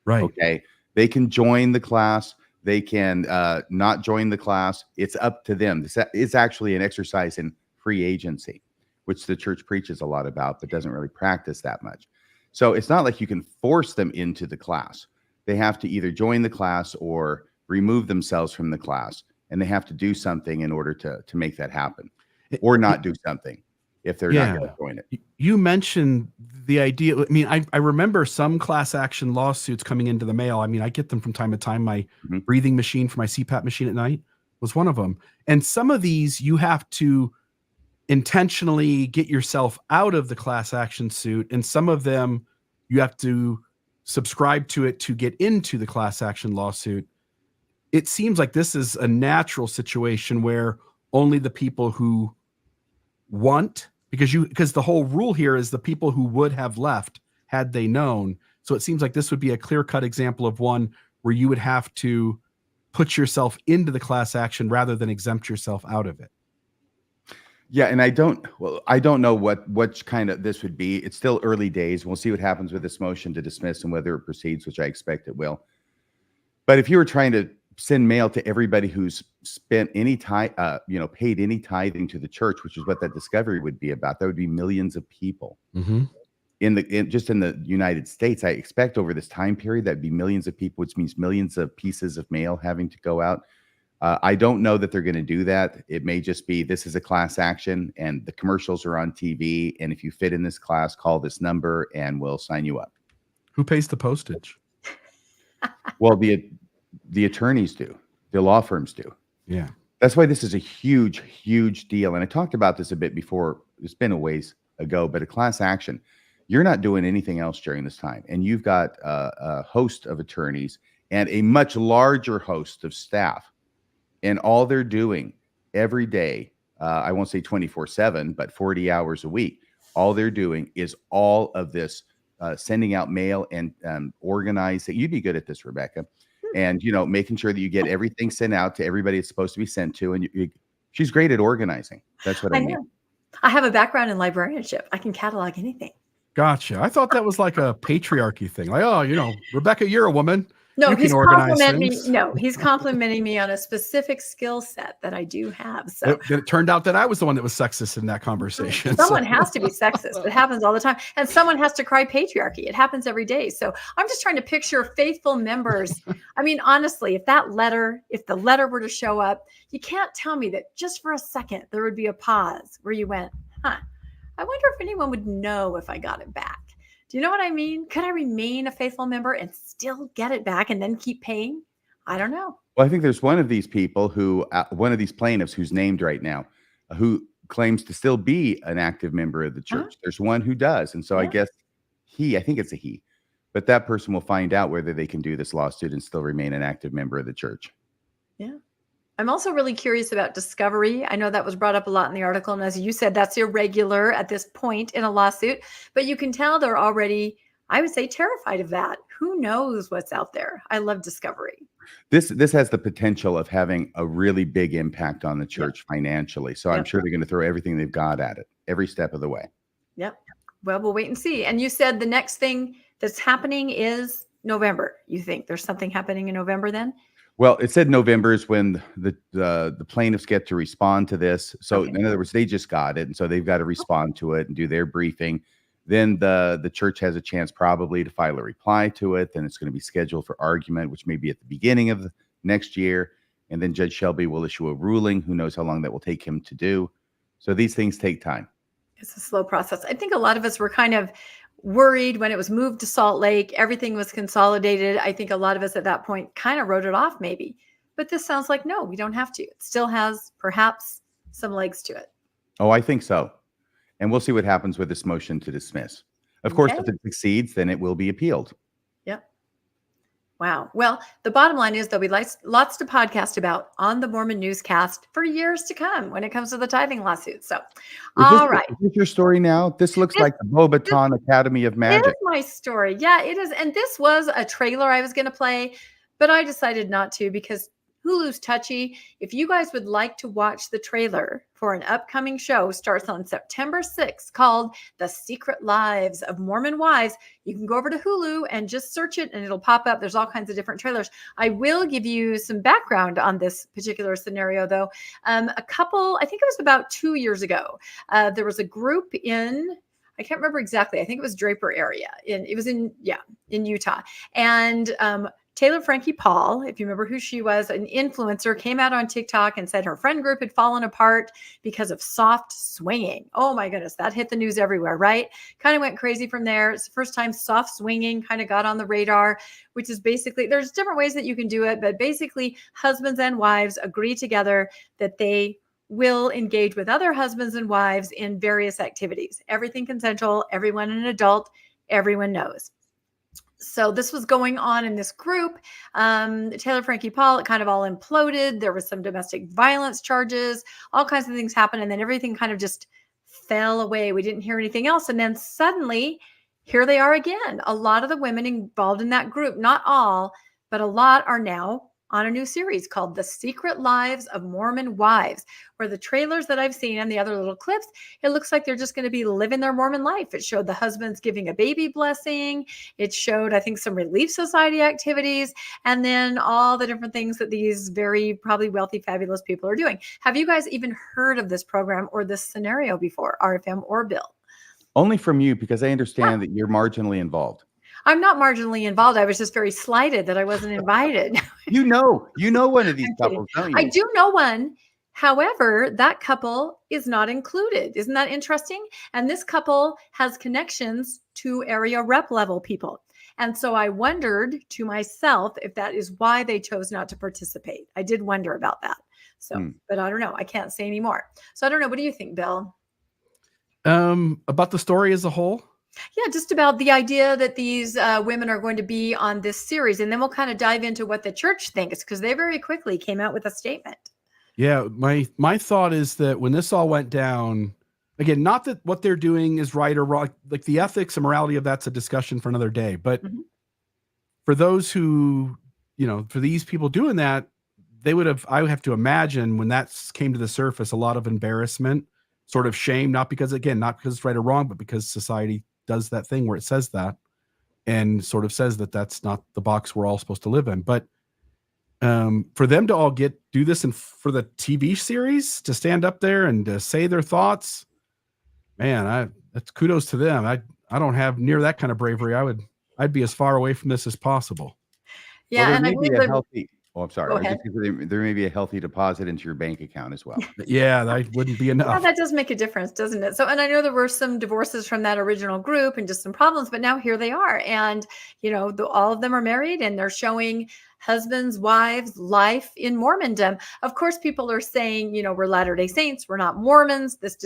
C: Right.
D: Okay. They can join the class. They can not join the class. It's up to them. This is actually an exercise in free agency, which the church preaches a lot about, but doesn't really practice that much. So it's not like you can force them into the class. They have to either join the class or remove themselves from the class. And they have to do something in order to make that happen, or not do something if they're not going to join it.
C: You mentioned the idea. I mean, I remember some class action lawsuits coming into the mail. I mean, I get them from time to time. My breathing machine for my CPAP machine at night was one of them. And some of these you have to intentionally get yourself out of the class action suit. And some of them you have to subscribe to it to get into the class action lawsuit. It seems like this is a natural situation where only the people who want, because the whole rule here is the people who would have left had they known. So it seems like this would be a clear-cut example of one where you would have to put yourself into the class action rather than exempt yourself out of it.
D: Yeah, and I don't know what kind of this would be. It's still early days. We'll see what happens with this motion to dismiss and whether it proceeds, which I expect it will. But if you were trying to send mail to everybody who's spent any time, paid any tithing to the church, which is what that discovery would be about, that would be millions of people. Just in the United States. I expect over this time period that'd be millions of people, which means millions of pieces of mail having to go out. I don't know that they're going to do that. It may just be, this is a class action and the commercials are on TV, and if you fit in this class, call this number and we'll sign you up.
C: Who pays the postage?
D: Well, the attorneys do. The law firms do.
C: Yeah.
D: That's why this is a huge, huge deal. And I talked about this a bit before. It's been a ways ago, but a class action, you're not doing anything else during this time. And you've got a host of attorneys and a much larger host of staff. And all they're doing every day, I won't say 24/7, but 40 hours a week, all they're doing is all of this sending out mail and organizing. You'd be good at this, Rebecca. And, making sure that you get everything sent out to everybody it's supposed to be sent to. And she's great at organizing. That's what I mean.
B: Know. I have a background in librarianship. I can catalog anything.
C: Gotcha. I thought that was like a patriarchy thing. Like, oh, Rebecca, you're a woman.
B: No,
C: he's complimenting
B: me. No, he's complimenting me on a specific skill set that I do have. So
C: it turned out that I was the one that was sexist in that conversation.
B: Someone has to be sexist. It happens all the time. And someone has to cry patriarchy. It happens every day. So I'm just trying to picture faithful members. I mean, honestly, if the letter were to show up, you can't tell me that just for a second there would be a pause where you went, I wonder if anyone would know if I got it back. Do you know what I mean? Could I remain a faithful member and still get it back and then keep paying? I don't know.
D: Well, I think there's one of these people one of these plaintiffs who's named right now, who claims to still be an active member of the church. There's one who does. And so I guess I think it's a he, but that person will find out whether they can do this lawsuit and still remain an active member of the church.
B: Yeah. I'm also really curious about discovery. I know that was brought up a lot in the article. And as you said, that's irregular at this point in a lawsuit, but you can tell they're already, I would say, terrified of that. Who knows what's out there? I love discovery.
D: This has the potential of having a really big impact on the church financially. So I'm sure they're going to throw everything they've got at it every step of the way.
B: Yep. Well, we'll wait and see. And you said the next thing that's happening is November. You think there's something happening in November then?
D: Well, it said November is when the plaintiffs get to respond to this. So in other words, they just got it. And so they've got to respond to it and do their briefing. Then the church has a chance probably to file a reply to it. Then it's going to be scheduled for argument, which may be at the beginning of the next year. And then Judge Shelby will issue a ruling. Who knows how long that will take him to do. So these things take time.
B: It's a slow process. I think a lot of us were kind of worried when it was moved to Salt Lake. Everything was consolidated. I think a lot of us at that point kind of wrote it off maybe. But this sounds like, no, we don't have to. It still has perhaps some legs to it.
D: Oh, I think so. And we'll see what happens with this motion to dismiss. Of course, if it succeeds, then it will be appealed. Yep.
B: Wow. Well, the bottom line is there'll be lots to podcast about on the Mormon Newscast for years to come when it comes to the tithing lawsuit. So, all right.
D: Is this your story now? This looks like the Beaubaton Academy of Magic.
B: It is my story. Yeah, it is. And this was a trailer I was going to play, but I decided not to because Hulu's touchy. If you guys would like to watch the trailer for an upcoming show, starts on September 6th, called The Secret Lives of Mormon Wives, you can go over to Hulu and just search it and it'll pop up. There's all kinds of different trailers. I will give you some background on this particular scenario, though. A couple, I think it was about 2 years ago, there was a group in, I can't remember exactly. I think it was Draper area. It was in Utah. And Taylor Frankie Paul, if you remember who she was, an influencer, came out on TikTok and said her friend group had fallen apart because of soft swinging. Oh my goodness, that hit the news everywhere, right? Kind of went crazy from there. It's the first time soft swinging kind of got on the radar, which is basically, there's different ways that you can do it, but basically husbands and wives agree together that they will engage with other husbands and wives in various activities. Everything consensual, everyone an adult, everyone knows. So this was going on in this group. Taylor Frankie Paul, it kind of all imploded. There was some domestic violence charges, all kinds of things happened. And then everything kind of just fell away. We didn't hear anything else. And then suddenly here they are again. A lot of the women involved in that group, not all, but a lot, are now on a new series called The Secret Lives of Mormon Wives, where the trailers that I've seen and the other little clips, it looks like they're just going to be living their Mormon life. It showed the husbands giving a baby blessing. It showed, I think, some Relief Society activities, and then all the different things that these very probably wealthy, fabulous people are doing. Have you guys even heard of this program or this scenario before, RFM or Bill?
D: Only from you, because I understand that you're marginally involved.
B: I'm not marginally involved. I was just very slighted that I wasn't invited.
D: You know one of these couples, don't you?
B: I do know one. However, that couple is not included. Isn't that interesting? And this couple has connections to area rep level people. And so I wondered to myself if that is why they chose not to participate. I did wonder about that. So, but I don't know. I can't say anymore. So I don't know. What do you think, Bill?
C: About the story as a whole?
B: Yeah, just about the idea that these women are going to be on this series. And then we'll kind of dive into what the church thinks, because they very quickly came out with a statement.
C: Yeah, my thought is that when this all went down, again, not that what they're doing is right or wrong, like the ethics and morality of that's a discussion for another day. But for those who, for these people doing that, I would have to imagine when that came to the surface, a lot of embarrassment, sort of shame, not because it's right or wrong, but because society does that thing where it says that and sort of says that that's not the box we're all supposed to live in. But for them to all do this and for the TV series to stand up there and to say their thoughts, man, that's kudos to them. I don't have near that kind of bravery. I'd be as far away from this as possible.
B: Yeah.
D: Well,
B: and I believe
D: I'm sorry. There may be a healthy deposit into your bank account as well.
C: Yeah, that wouldn't be enough.
B: Yeah, that does make a difference, doesn't it? So, and I know there were some divorces from that original group and just some problems, but now here they are. And, all of them are married and they're showing husbands, wives, life in Mormondom. Of course, people are saying, we're Latter-day Saints, we're not Mormons. This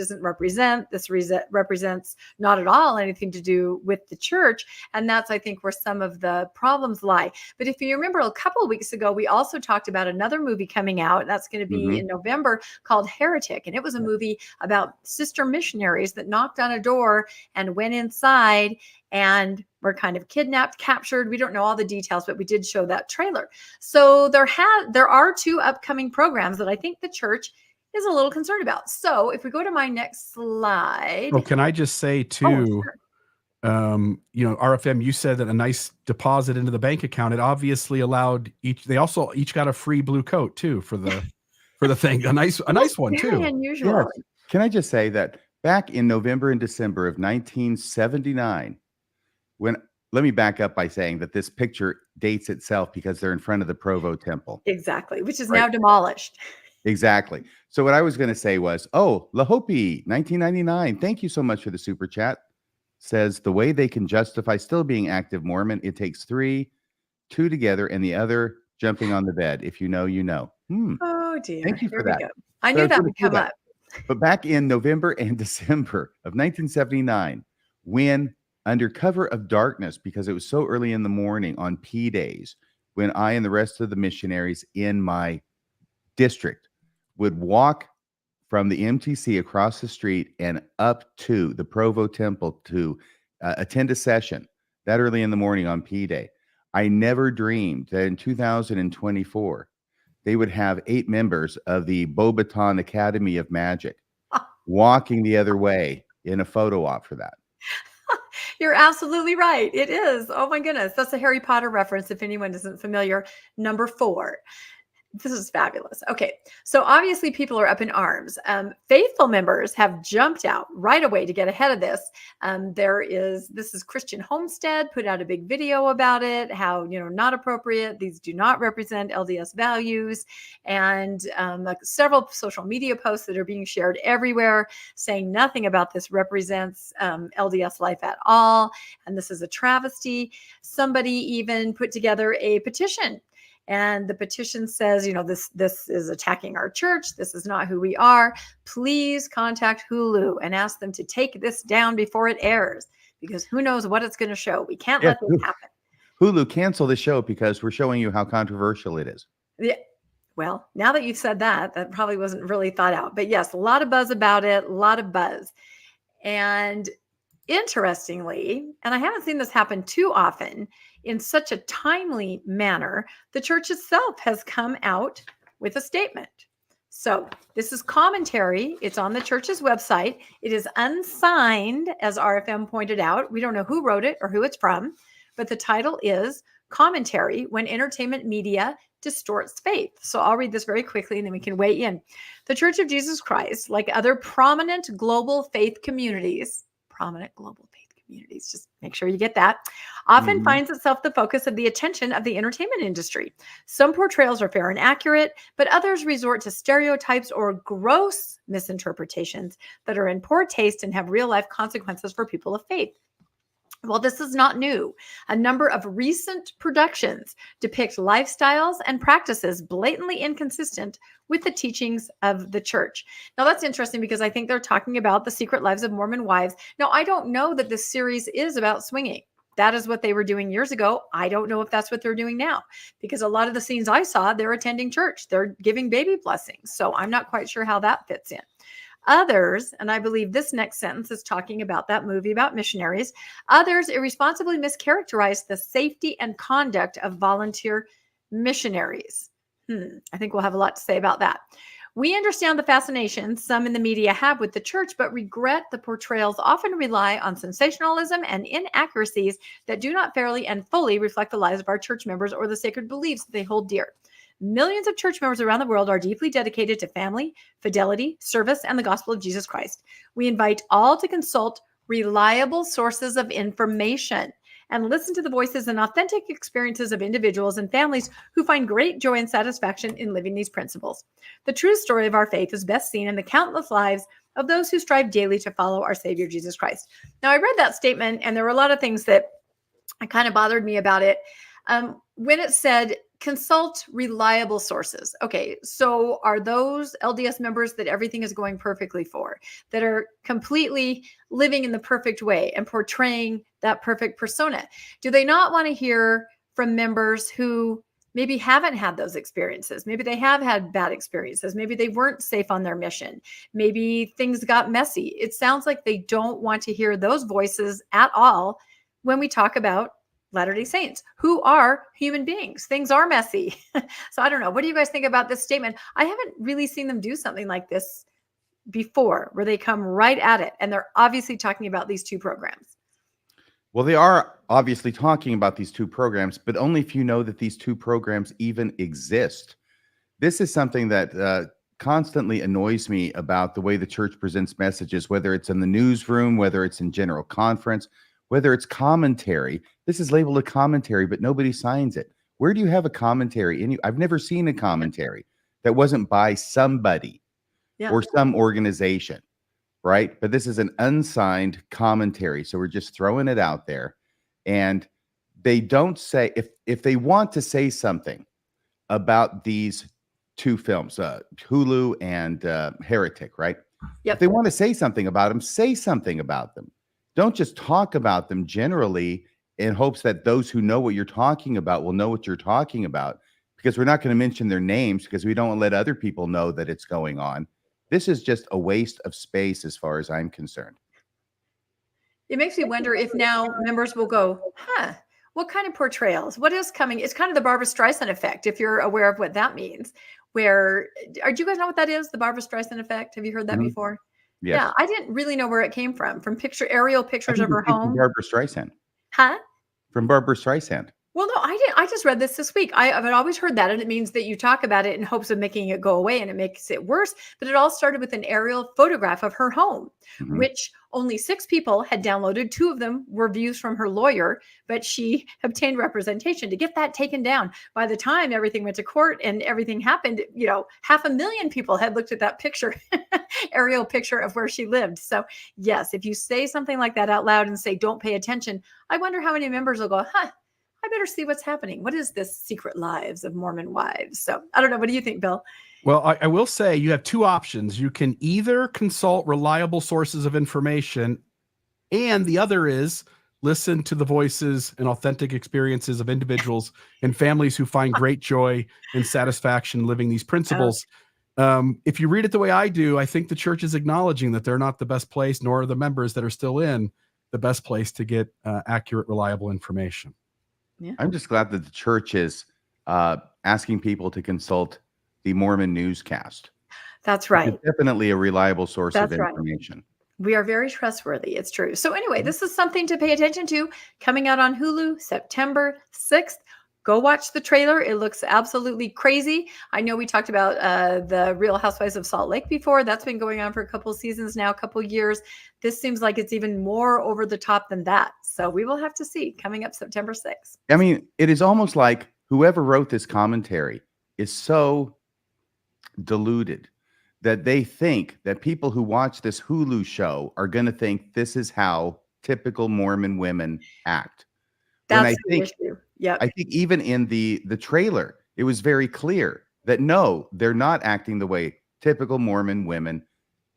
B: represents not at all anything to do with the church. And that's, I think, where some of the problems lie. But if you remember a couple of weeks ago, we also talked about another movie coming out. That's going to be in November, called Heretic. And it was a movie about sister missionaries that knocked on a door and went inside and were kind of kidnapped, captured. We don't know all the details, but we did show that trailer. So there are 2 upcoming programs that I think the church is a little concerned about. So if we go to my next slide.
C: Oh, can I just say too, RFM, you said that a nice deposit into the bank account, it obviously allowed they also each got a free blue coat too for the thing. A nice one too.
B: Very unusual.
D: Yes. Can I just say that back in November and December of 1979, let me back up by saying that this picture dates itself because they're in front of the Provo Temple.
B: Exactly, which is now demolished.
D: Exactly. So what I was going to say was, Lahopi, 1999. Thank you so much for the super chat. Says the way they can justify still being active Mormon, it takes 2 together and the other jumping on the bed. If you know, you know.
B: Oh dear.
D: Thank you for that.
B: I knew that would come up.
D: But back in November and December of 1979, when under cover of darkness, because it was so early in the morning on P days, when I and the rest of the missionaries in my district would walk from the MTC across the street and up to the Provo Temple to attend a session that early in the morning on P Day, I never dreamed that in 2024 they would have 8 members of the Beaubaton Academy of Magic walking the other way in a photo op for that.
B: You're absolutely right. It is. Oh my goodness. That's a Harry Potter reference if anyone isn't familiar. Number 4. This is fabulous. Okay. So obviously people are up in arms. Faithful members have jumped out right away to get ahead of this. This is Christian Homestead put out a big video about it, how, not appropriate. These do not represent LDS values. And several social media posts that are being shared everywhere saying nothing about this represents LDS life at all. And this is a travesty. Somebody even put together a petition. And the petition says, this is attacking our church. This is not who we are. Please contact Hulu and ask them to take this down before it airs, because who knows what it's going to show. We can't let this happen.
D: Hulu, cancel the show because we're showing you how controversial it is.
B: Yeah. Well, now that you've said that, that probably wasn't really thought out. But yes, a lot of buzz about it, a lot of buzz. And interestingly, and I haven't seen this happen too often, in such a timely manner, the church itself has come out with a statement. So this is commentary. It's on the church's website. It is unsigned, as RFM pointed out. We don't know who wrote it or who it's from, but the title is Commentary When Entertainment Media Distorts Faith. So I'll read this very quickly and then we can weigh in. The Church of Jesus Christ, like other prominent global faith communities, just make sure you get that, often finds itself the focus of the attention of the entertainment industry. Some portrayals are fair and accurate, but others resort to stereotypes or gross misinterpretations that are in poor taste and have real-life consequences for people of faith. Well, this is not new. A number of recent productions depict lifestyles and practices blatantly inconsistent with the teachings of the church. Now, that's interesting because I think they're talking about the Secret Lives of Mormon Wives. Now, I don't know that this series is about swinging. That is what they were doing years ago. I don't know if that's what they're doing now, because a lot of the scenes I saw, they're attending church. They're giving baby blessings. So I'm not quite sure how that fits in. Others, and I believe this next sentence is talking about that movie about missionaries, others irresponsibly mischaracterize the safety and conduct of volunteer missionaries. I think we'll have a lot to say about that. We understand the fascination some in the media have with the church, but regret the portrayals often rely on sensationalism and inaccuracies that do not fairly and fully reflect the lives of our church members or the sacred beliefs that they hold dear. Millions of church members around the world are deeply dedicated to family, fidelity, service, and the gospel of Jesus Christ. We invite all to consult reliable sources of information and listen to the voices and authentic experiences of individuals and families who find great joy and satisfaction in living these principles. The true story of our faith is best seen in the countless lives of those who strive daily to follow our Savior, Jesus Christ. Now, I read that statement, and there were a lot of things that kind of bothered me about it. When it said, consult reliable sources. Okay, so are those LDS members that everything is going perfectly for, that are completely living in the perfect way and portraying that perfect persona? Do they not want to hear from members who maybe haven't had those experiences? Maybe they have had bad experiences. Maybe they weren't safe on their mission. Maybe things got messy. It sounds like they don't want to hear those voices at all when we talk about Latter-day Saints, who are human beings. Things are messy. So I don't know. What do you guys think about this statement? I haven't really seen them do something like this before, where they come right at it. And they're obviously talking about these two programs.
D: Well, they are obviously talking about these two programs, but only if you know that these two programs even exist. This is something that constantly annoys me about the way the church presents messages, whether it's in the newsroom, whether it's in general conference, whether it's commentary. This is labeled a commentary, but nobody signs it. Where do you have a commentary? I've never seen a commentary that wasn't by somebody or some organization, right? But this is an unsigned commentary. So we're just throwing it out there. And they don't say, if they want to say something about these two films, Hulu and Heretic, right? If they want to say something about them, say something about them. Don't just talk about them generally in hopes that those who know what you're talking about will know what you're talking about, because we're not going to mention their names because we don't let other people know that it's going on. This is just a waste of space as far as I'm concerned.
B: It makes me wonder if now members will go, What kind of portrayals? What is coming? It's kind of the Barbara Streisand effect, if you're aware of what that means. Where, do you guys know what that is? The Barbara Streisand effect? Have you heard that
D: Mhm.
B: before?
D: Yes.
B: Yeah, I didn't really know where it came from. From aerial
D: I
B: pictures
D: think
B: of
D: it
B: her
D: came from
B: home.
D: Barbara Streisand.
B: Huh?
D: From Barbara Streisand.
B: Well, no, I didn't. I just read this week. I've always heard that, and it means that you talk about it in hopes of making it go away, and it makes it worse. But it all started with an aerial photograph of her home,
D: Mhm.
B: which only 6 people had downloaded. 2 of them were views from her lawyer, but she obtained representation to get that taken down. By the time everything went to court and everything happened, 500,000 people had looked at that picture, aerial picture of where she lived. So, yes, if you say something like that out loud and say, "Don't pay attention," I wonder how many members will go, "Huh, I better see what's happening. What is this secret lives of Mormon wives?" So I don't know. What do you think, Bill?
C: Well, I will say you have 2 options. You can either consult reliable sources of information, and the other is listen to the voices and authentic experiences of individuals and families who find great joy and satisfaction living these principles. If you read it the way I do, I think the church is acknowledging that they're not the best place, nor are the members that are still in the best place to get accurate, reliable information.
B: Yeah.
D: I'm just glad that the church is asking people to consult the Mormon Newscast.
B: That's right.
D: It's definitely a reliable source of
B: That's right.
D: information.
B: We are very trustworthy. It's true. So anyway, this is something to pay attention to, coming out on Hulu September 6th. Go watch the trailer. It looks absolutely crazy. I know we talked about the Real Housewives of Salt Lake before. That's been going on for a couple of seasons now, a couple of years. This seems like it's even more over the top than that. So we will have to see, coming up September 6th.
D: I mean, it is almost like whoever wrote this commentary is so deluded that they think that people who watch this Hulu show are going to think this is how typical Mormon women act. When
B: That's
D: I
B: the
D: think
B: issue. Yep.
D: I think even in the trailer, it was very clear that no, they're not acting the way typical Mormon women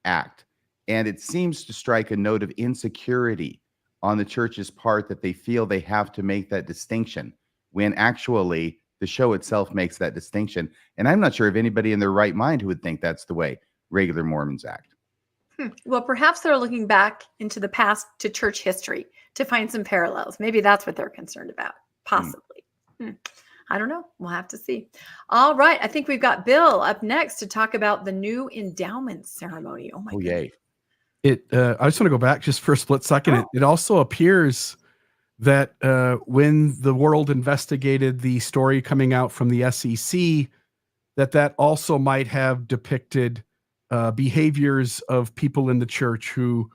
D: act. And it seems to strike a note of insecurity on the church's part that they feel they have to make that distinction when actually the show itself makes that distinction. And I'm not sure of anybody in their right mind who would think that's the way regular Mormons act.
B: Well, perhaps they're looking back into the past to church history to find some parallels. Maybe that's what they're concerned about. Possibly. I don't know. We'll have to see. All right. I think we've got Bill up next to talk about the new endowment ceremony. Oh my
D: Oh,
B: goodness.
C: yay. I just want to go back just for a split second. It also appears that when the world investigated the story coming out from the SEC, that also might have depicted behaviors of people in the church who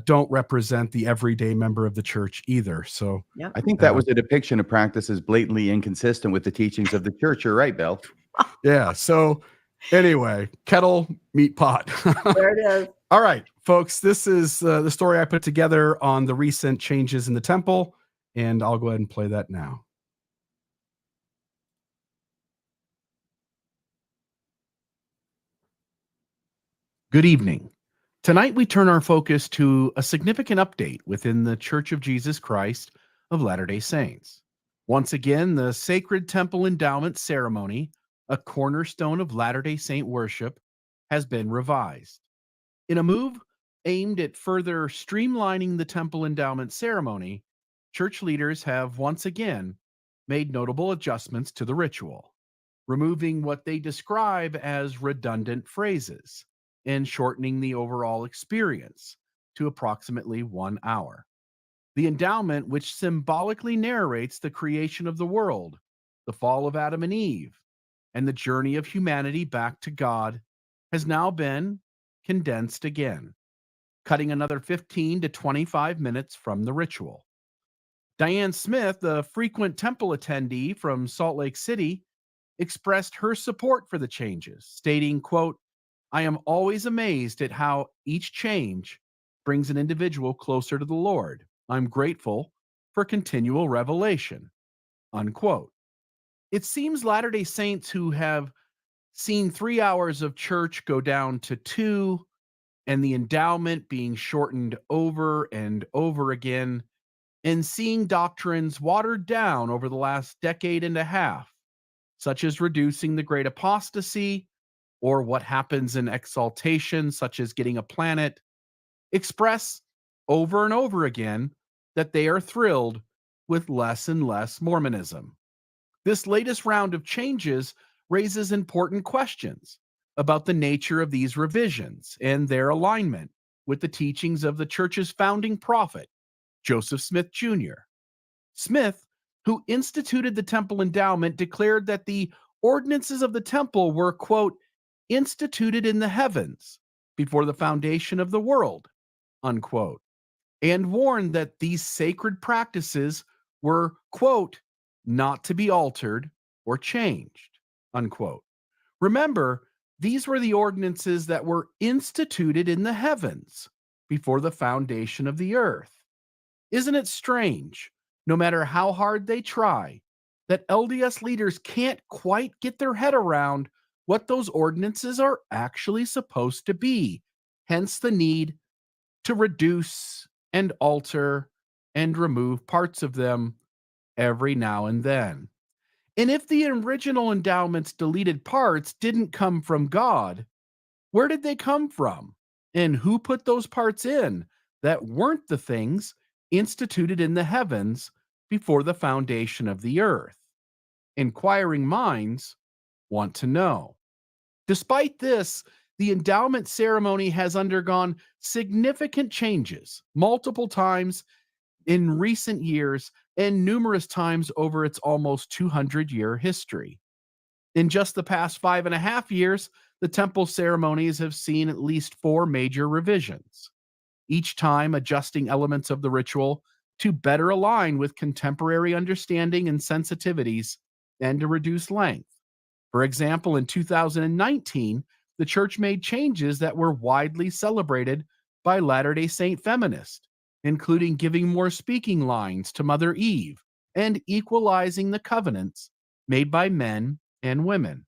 C: don't represent the everyday member of the church either. So
D: I think that was a depiction of practices blatantly inconsistent with the teachings of the church. You're right, Bill.
C: yeah. So anyway, kettle, meat pot.
B: There it is.
C: All right, folks, this is the story I put together on the recent changes in the temple, and I'll go ahead and play that now. Good evening. Tonight, we turn our focus to a significant update within the Church of Jesus Christ of Latter-day Saints. Once again, the Sacred Temple Endowment Ceremony, a cornerstone of Latter-day Saint worship, has been revised. In a move aimed at further streamlining the temple endowment ceremony, church leaders have once again made notable adjustments to the ritual, removing what they describe as redundant phrases and shortening the overall experience to approximately 1 hour. The endowment, which symbolically narrates the creation of the world, the fall of Adam and Eve, and the journey of humanity back to God, has now been condensed again, cutting another 15 to 25 minutes from the ritual. Diane Smith, a frequent temple attendee from Salt Lake City, expressed her support for the changes, stating, quote, "I am always amazed at how each change brings an individual closer to the Lord. I'm grateful for continual revelation," unquote. It seems Latter-day Saints who have seen 3 hours of church go down to 2 and the endowment being shortened over and over again, and seeing doctrines watered down over the last decade and a half, such as reducing the great apostasy or what happens in exaltation, such as getting a planet, express over and over again that they are thrilled with less and less Mormonism. This latest round of changes raises important questions about the nature of these revisions and their alignment with the teachings of the church's founding prophet, Joseph Smith Jr. Smith, who instituted the temple endowment, declared that the ordinances of the temple were, quote, instituted in the heavens before the foundation of the world, unquote, and warned that these sacred practices were, quote, not to be altered or changed, unquote. Remember, these were the ordinances that were instituted in the heavens before the foundation of the earth. Isn't it strange, no matter how hard they try, that LDS leaders can't quite get their head around what those ordinances are actually supposed to be, hence the need to reduce and alter and remove parts of them every now and then. And if the original endowment's deleted parts didn't come from God, where did they come from? And who put those parts in that weren't the things instituted in the heavens before the foundation of the earth? Inquiring minds want to know. Despite this, the endowment ceremony has undergone significant changes multiple times in recent years and numerous times over its almost 200-year history. In just the past 5.5 years, the temple ceremonies have seen at least 4 major revisions, each time adjusting elements of the ritual to better align with contemporary understanding and sensitivities and to reduce length. For example, in 2019, the church made changes that were widely celebrated by Latter-day Saint feminists, including giving more speaking lines to Mother Eve and equalizing the covenants made by men and women.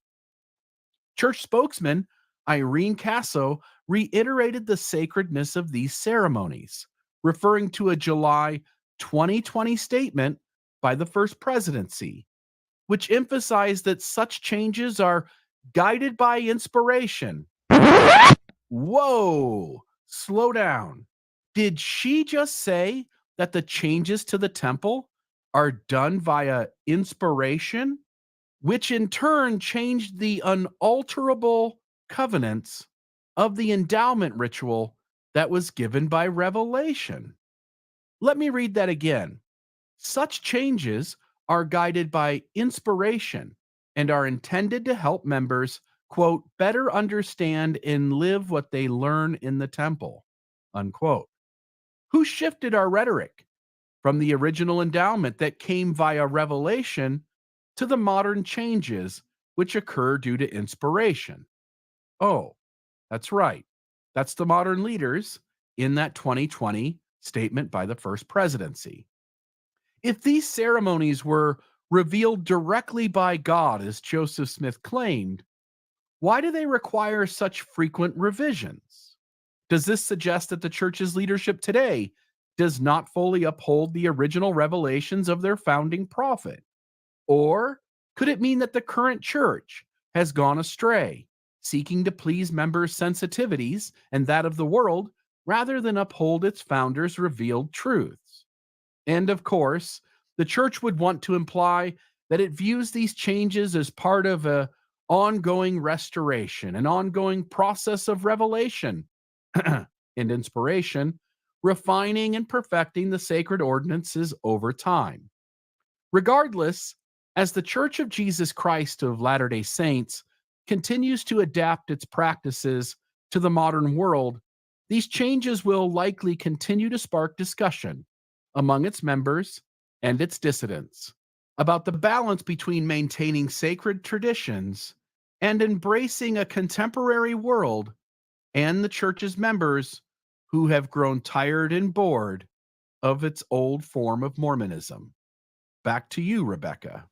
C: Church spokesman Irene Casso reiterated the sacredness of these ceremonies, referring to a July 2020 statement by the First Presidency, which emphasized that such changes are guided by inspiration. Whoa, slow down. Did she just say that the changes to the temple are done via inspiration, which in turn changed the unalterable covenants of the endowment ritual that was given by revelation? Let me read that again. Such changes are guided by inspiration and are intended to help members, quote, better understand and live what they learn in the temple, unquote. Who shifted our rhetoric from the original endowment that came via revelation to the modern changes which occur due to inspiration? Oh, that's right. That's the modern leaders in that 2020 statement by the First Presidency. If these ceremonies were revealed directly by God, as Joseph Smith claimed, why do they require such frequent revisions? Does this suggest that the church's leadership today does not fully uphold the original revelations of their founding prophet? Or could it mean that the current church has gone astray, seeking to please members' sensitivities and that of the world rather than uphold its founders' revealed truths? And of course, the church would want to imply that it views these changes as part of an ongoing restoration, an ongoing process of revelation and inspiration, refining and perfecting the sacred ordinances over time. Regardless, as the Church of Jesus Christ of Latter-day Saints continues to adapt its practices to the modern world, these changes will likely continue to spark discussion among its members and its dissidents about the balance between maintaining sacred traditions and embracing a contemporary world, and the church's members who have grown tired and bored of its old form of Mormonism. Back to you, Rebecca.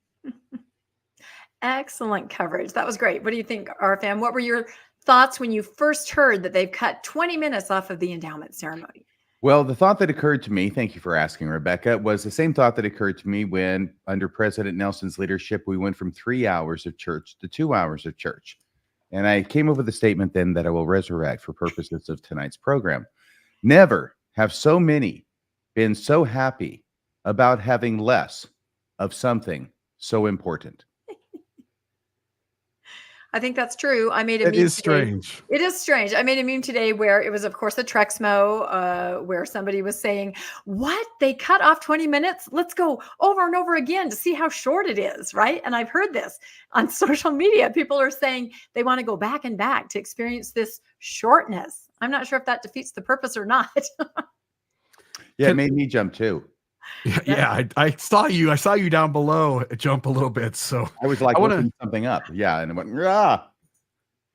B: Excellent coverage. That was great. What do you think, RFM? What were your thoughts when you first heard that they've cut 20 minutes off of the endowment ceremony?
D: Well, the thought that occurred to me, thank you for asking, Rebecca, was the same thought that occurred to me when, under President Nelson's leadership, we went from 3 hours of church to 2 hours of church. And I came up with a statement then that I will resurrect for purposes of tonight's program. Never have so many been so happy about having less of something so important?
B: I think that's true. I made a
C: It
B: meme
C: is
B: today.
C: strange.
B: It is strange. I made a meme today where it was, of course, a Trexmo, where somebody was saying, "What? They cut off 20 minutes? Let's go over and over again to see how short it is," right? And I've heard this on social media. People are saying they want to go back and back to experience this shortness. I'm not sure if that defeats the purpose or not.
D: Yeah, it made me jump too.
C: Yeah, I saw you. I saw you down below jump a little bit. So
D: I was like
C: I want to.
D: looking something up. Yeah, and it went, ah.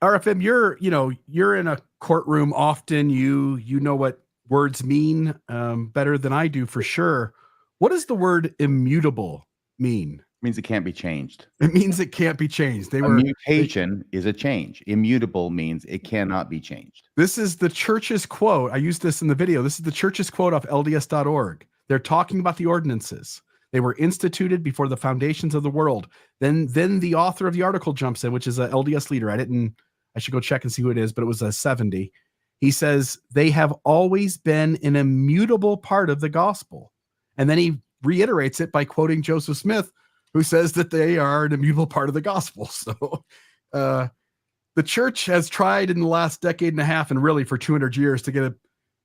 C: RFM, you're in a courtroom often. You know what words mean better than I do for sure. What does the word immutable mean?
D: Means it can't be changed.
C: It means it can't be changed.
D: A mutation is a change. Immutable means it cannot be changed.
C: This is the church's quote. I used this in the video. This is the church's quote off LDS.org. They're talking about the ordinances. They were instituted before the foundations of the world. Then the author of the article jumps in, which is a LDS leader. I should go check and see who it is, but it was a 70. He says they have always been an immutable part of the gospel. And then he reiterates it by quoting Joseph Smith, who says that they are an immutable part of the gospel. So the church has tried in the last decade and a half, and really for 200 years, to get it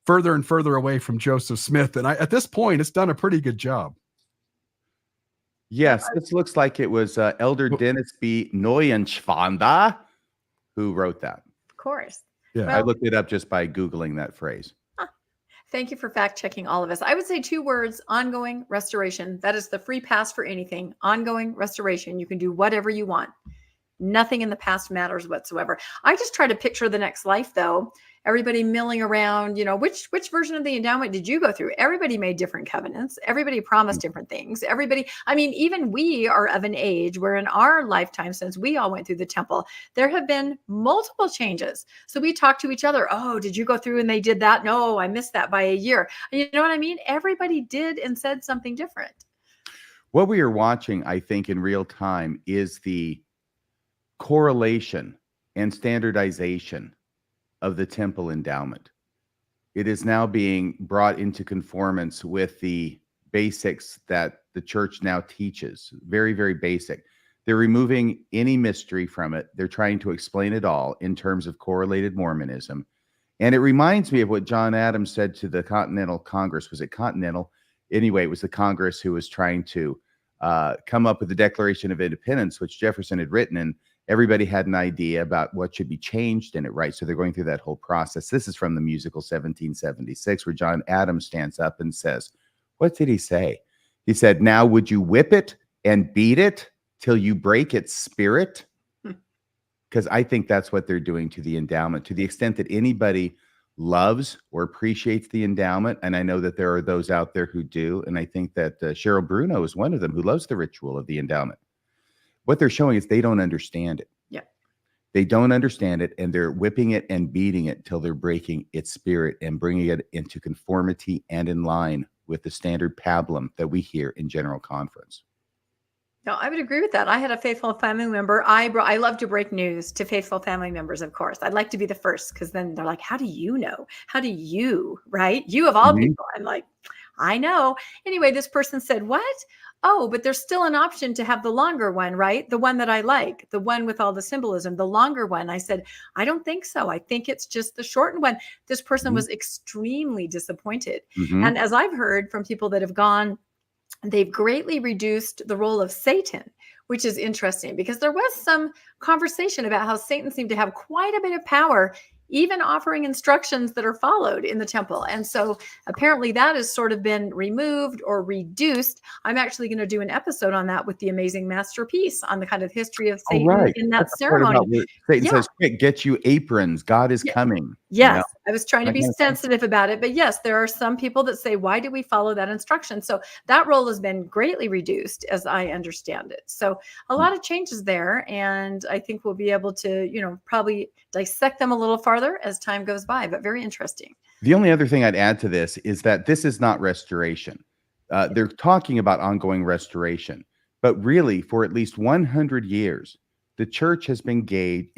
C: further and further away from Joseph Smith. And at this point, it's done a pretty good job.
D: Yes, this looks like it was Elder Dennis B. Neuenschwander who wrote that.
B: Of course.
C: Yeah,
D: I looked it up just by Googling that phrase.
B: Thank you for fact checking all of us. I would say 2 words: ongoing restoration. That is the free pass for anything. Ongoing restoration. You can do whatever you want. Nothing in the past matters whatsoever. I just try to picture the next life, though. Everybody milling around, which version of the endowment did you go through? Everybody made different covenants. Everybody promised different things. Even we are of an age where in our lifetime, since we all went through the temple, there have been multiple changes. So we talk to each other. Oh, did you go through and they did that? No, I missed that by a year. You know what I mean? Everybody did and said something different.
D: What we are watching, I think, in real time is the correlation and standardization of the temple endowment. It is now being brought into conformance with the basics that the church now teaches. Very, very basic. They're removing any mystery from it. They're trying to explain it all in terms of correlated Mormonism. And it reminds me of what John Adams said to the Continental Congress. Was it Continental? Anyway, it was the Congress who was trying to come up with the Declaration of Independence, which Jefferson had written, and everybody had an idea about what should be changed in it, right? So they're going through that whole process. This is from the musical 1776, where John Adams stands up and says, what did he say? He said, now would you whip it and beat it till you break its spirit? Because I think that's what they're doing to the endowment, to the extent that anybody loves or appreciates the endowment. And I know that there are those out there who do. And I think that Cheryl Bruno is one of them who loves the ritual of the endowment. What they're showing is they don't understand it.
B: Yeah.
D: They don't understand it, and they're whipping it and beating it till they're breaking its spirit and bringing it into conformity and in line with the standard pablum that we hear in General Conference.
B: No, I would agree with that. I had a faithful family member. I love to break news to faithful family members, of course. I'd like to be the first, because then they're like, how do you know? How do you, right? You of all people. I'm like, I know. Anyway, this person said, what? Oh, but there's still an option to have the longer one, right? The one that I like, the one with all the symbolism, the longer one. I said, I don't think so. I think it's just the shortened one. This person was extremely disappointed. And as I've heard from people that have gone, they've greatly reduced the role of Satan, which is interesting, because there was some conversation about how Satan seemed to have quite a bit of power, even offering instructions that are followed in the temple. And so apparently that has sort of been removed or reduced. I'm actually going to do an episode on that with the amazing masterpiece on the kind of history of Satan in that ceremony.
D: Satan says, quick, get you aprons. God is coming.
B: Yes, I was trying to be sensitive about it. But yes, there are some people that say, why do we follow that instruction? So that role has been greatly reduced, as I understand it. So a lot of changes there. And I think we'll be able to, probably dissect them a little farther as time goes by, but very interesting.
D: The only other thing I'd add to this is that this is not restoration. They're talking about ongoing restoration, but really for at least 100 years, the church has been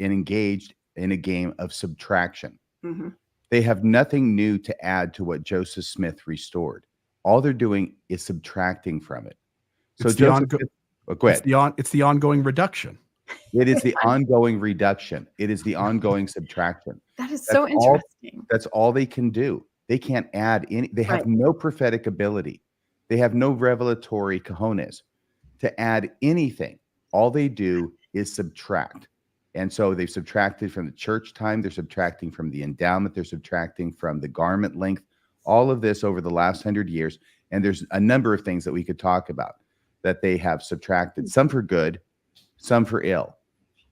D: engaged in a game of subtraction. They have nothing new to add to what Joseph Smith restored. all they're doing is subtracting from it. So
C: It's the
D: Joseph, go ahead.
C: It's the ongoing reduction.
D: It is the ongoing reduction. It is the ongoing subtraction.
B: That is so interesting.
D: That's all they can do. They can't add any. They have
B: Right.
D: no prophetic ability. They have no revelatory cojones to add anything. All they do is subtract. And so they've subtracted from the church time. They're subtracting from the endowment. They're subtracting from the garment length. All of this over the last 100 years. And there's a number of things that we could talk about that they have subtracted, some for good, some for ill.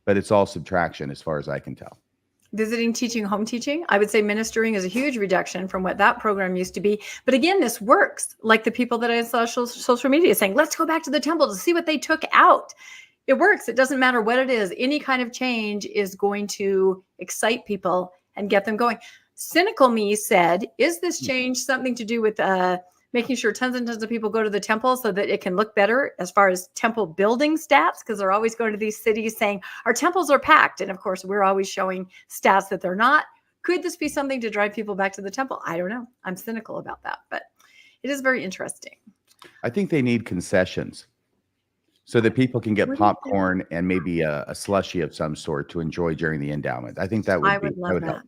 D: But it's all subtraction as far as I can tell.
B: Visiting, teaching, home teaching. I would say ministering is a huge reduction from what that program used to be. But again, this works. Like the people that I saw social media saying, let's go back to the temple to see what they took out. It works. It doesn't matter what it is. Any kind of change is going to excite people and get them going. Cynical me said, is this change something to do with making sure tons and tons of people go to the temple so that it can look better as far as temple building stats? Because they're always going to these cities saying our temples are packed. And of course, we're always showing stats that they're not. Could this be something to drive people back to the temple? I don't know. I'm cynical about that, but it is very interesting.
D: I think they need concessions so that people can get popcorn and maybe a slushie of some sort to enjoy during the endowment. I think that would
B: I would love that.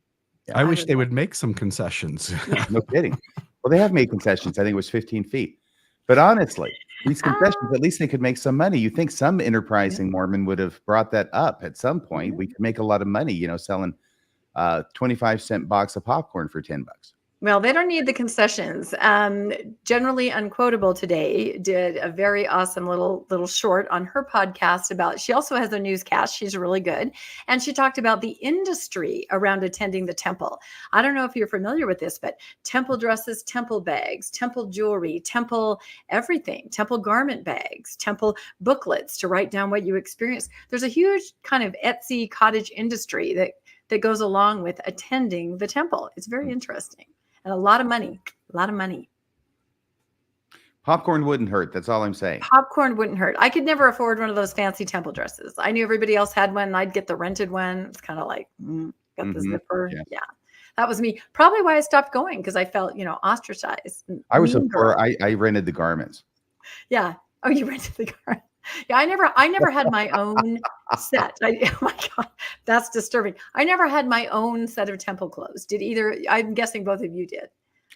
D: help.
C: I wish they would make some concessions.
D: No kidding. Well, they have made concessions. I think it was 15 feet. But honestly, these concessions, at least they could make some money. You think some enterprising Mormon would have brought that up at some point. We could make a lot of money, selling 25-cent box of popcorn for $10.
B: Well, they don't need the concessions. Generally Unquotable today did a very awesome little short on her podcast about, she also has a newscast. She's really good. And she talked about the industry around attending the temple. I don't know if you're familiar with this, but temple dresses, temple bags, temple jewelry, temple everything, temple garment bags, temple booklets to write down what you experienced. There's a huge kind of Etsy cottage industry that goes along with attending the temple. It's very interesting. And a lot of money.
D: Popcorn wouldn't hurt. That's all I'm saying.
B: Popcorn wouldn't hurt. I could never afford one of those fancy temple dresses. I knew everybody else had one and I'd get the rented one. It's kind of like, got the zipper. Yeah. That was me. Probably why I stopped going, because I felt, ostracized.
D: I was so poor. I rented the garments.
B: Yeah. Oh, you rented the garment. Yeah, I never had my own set. Oh my God, that's disturbing. I never had my own set of temple clothes. Did either? I'm guessing both of you did.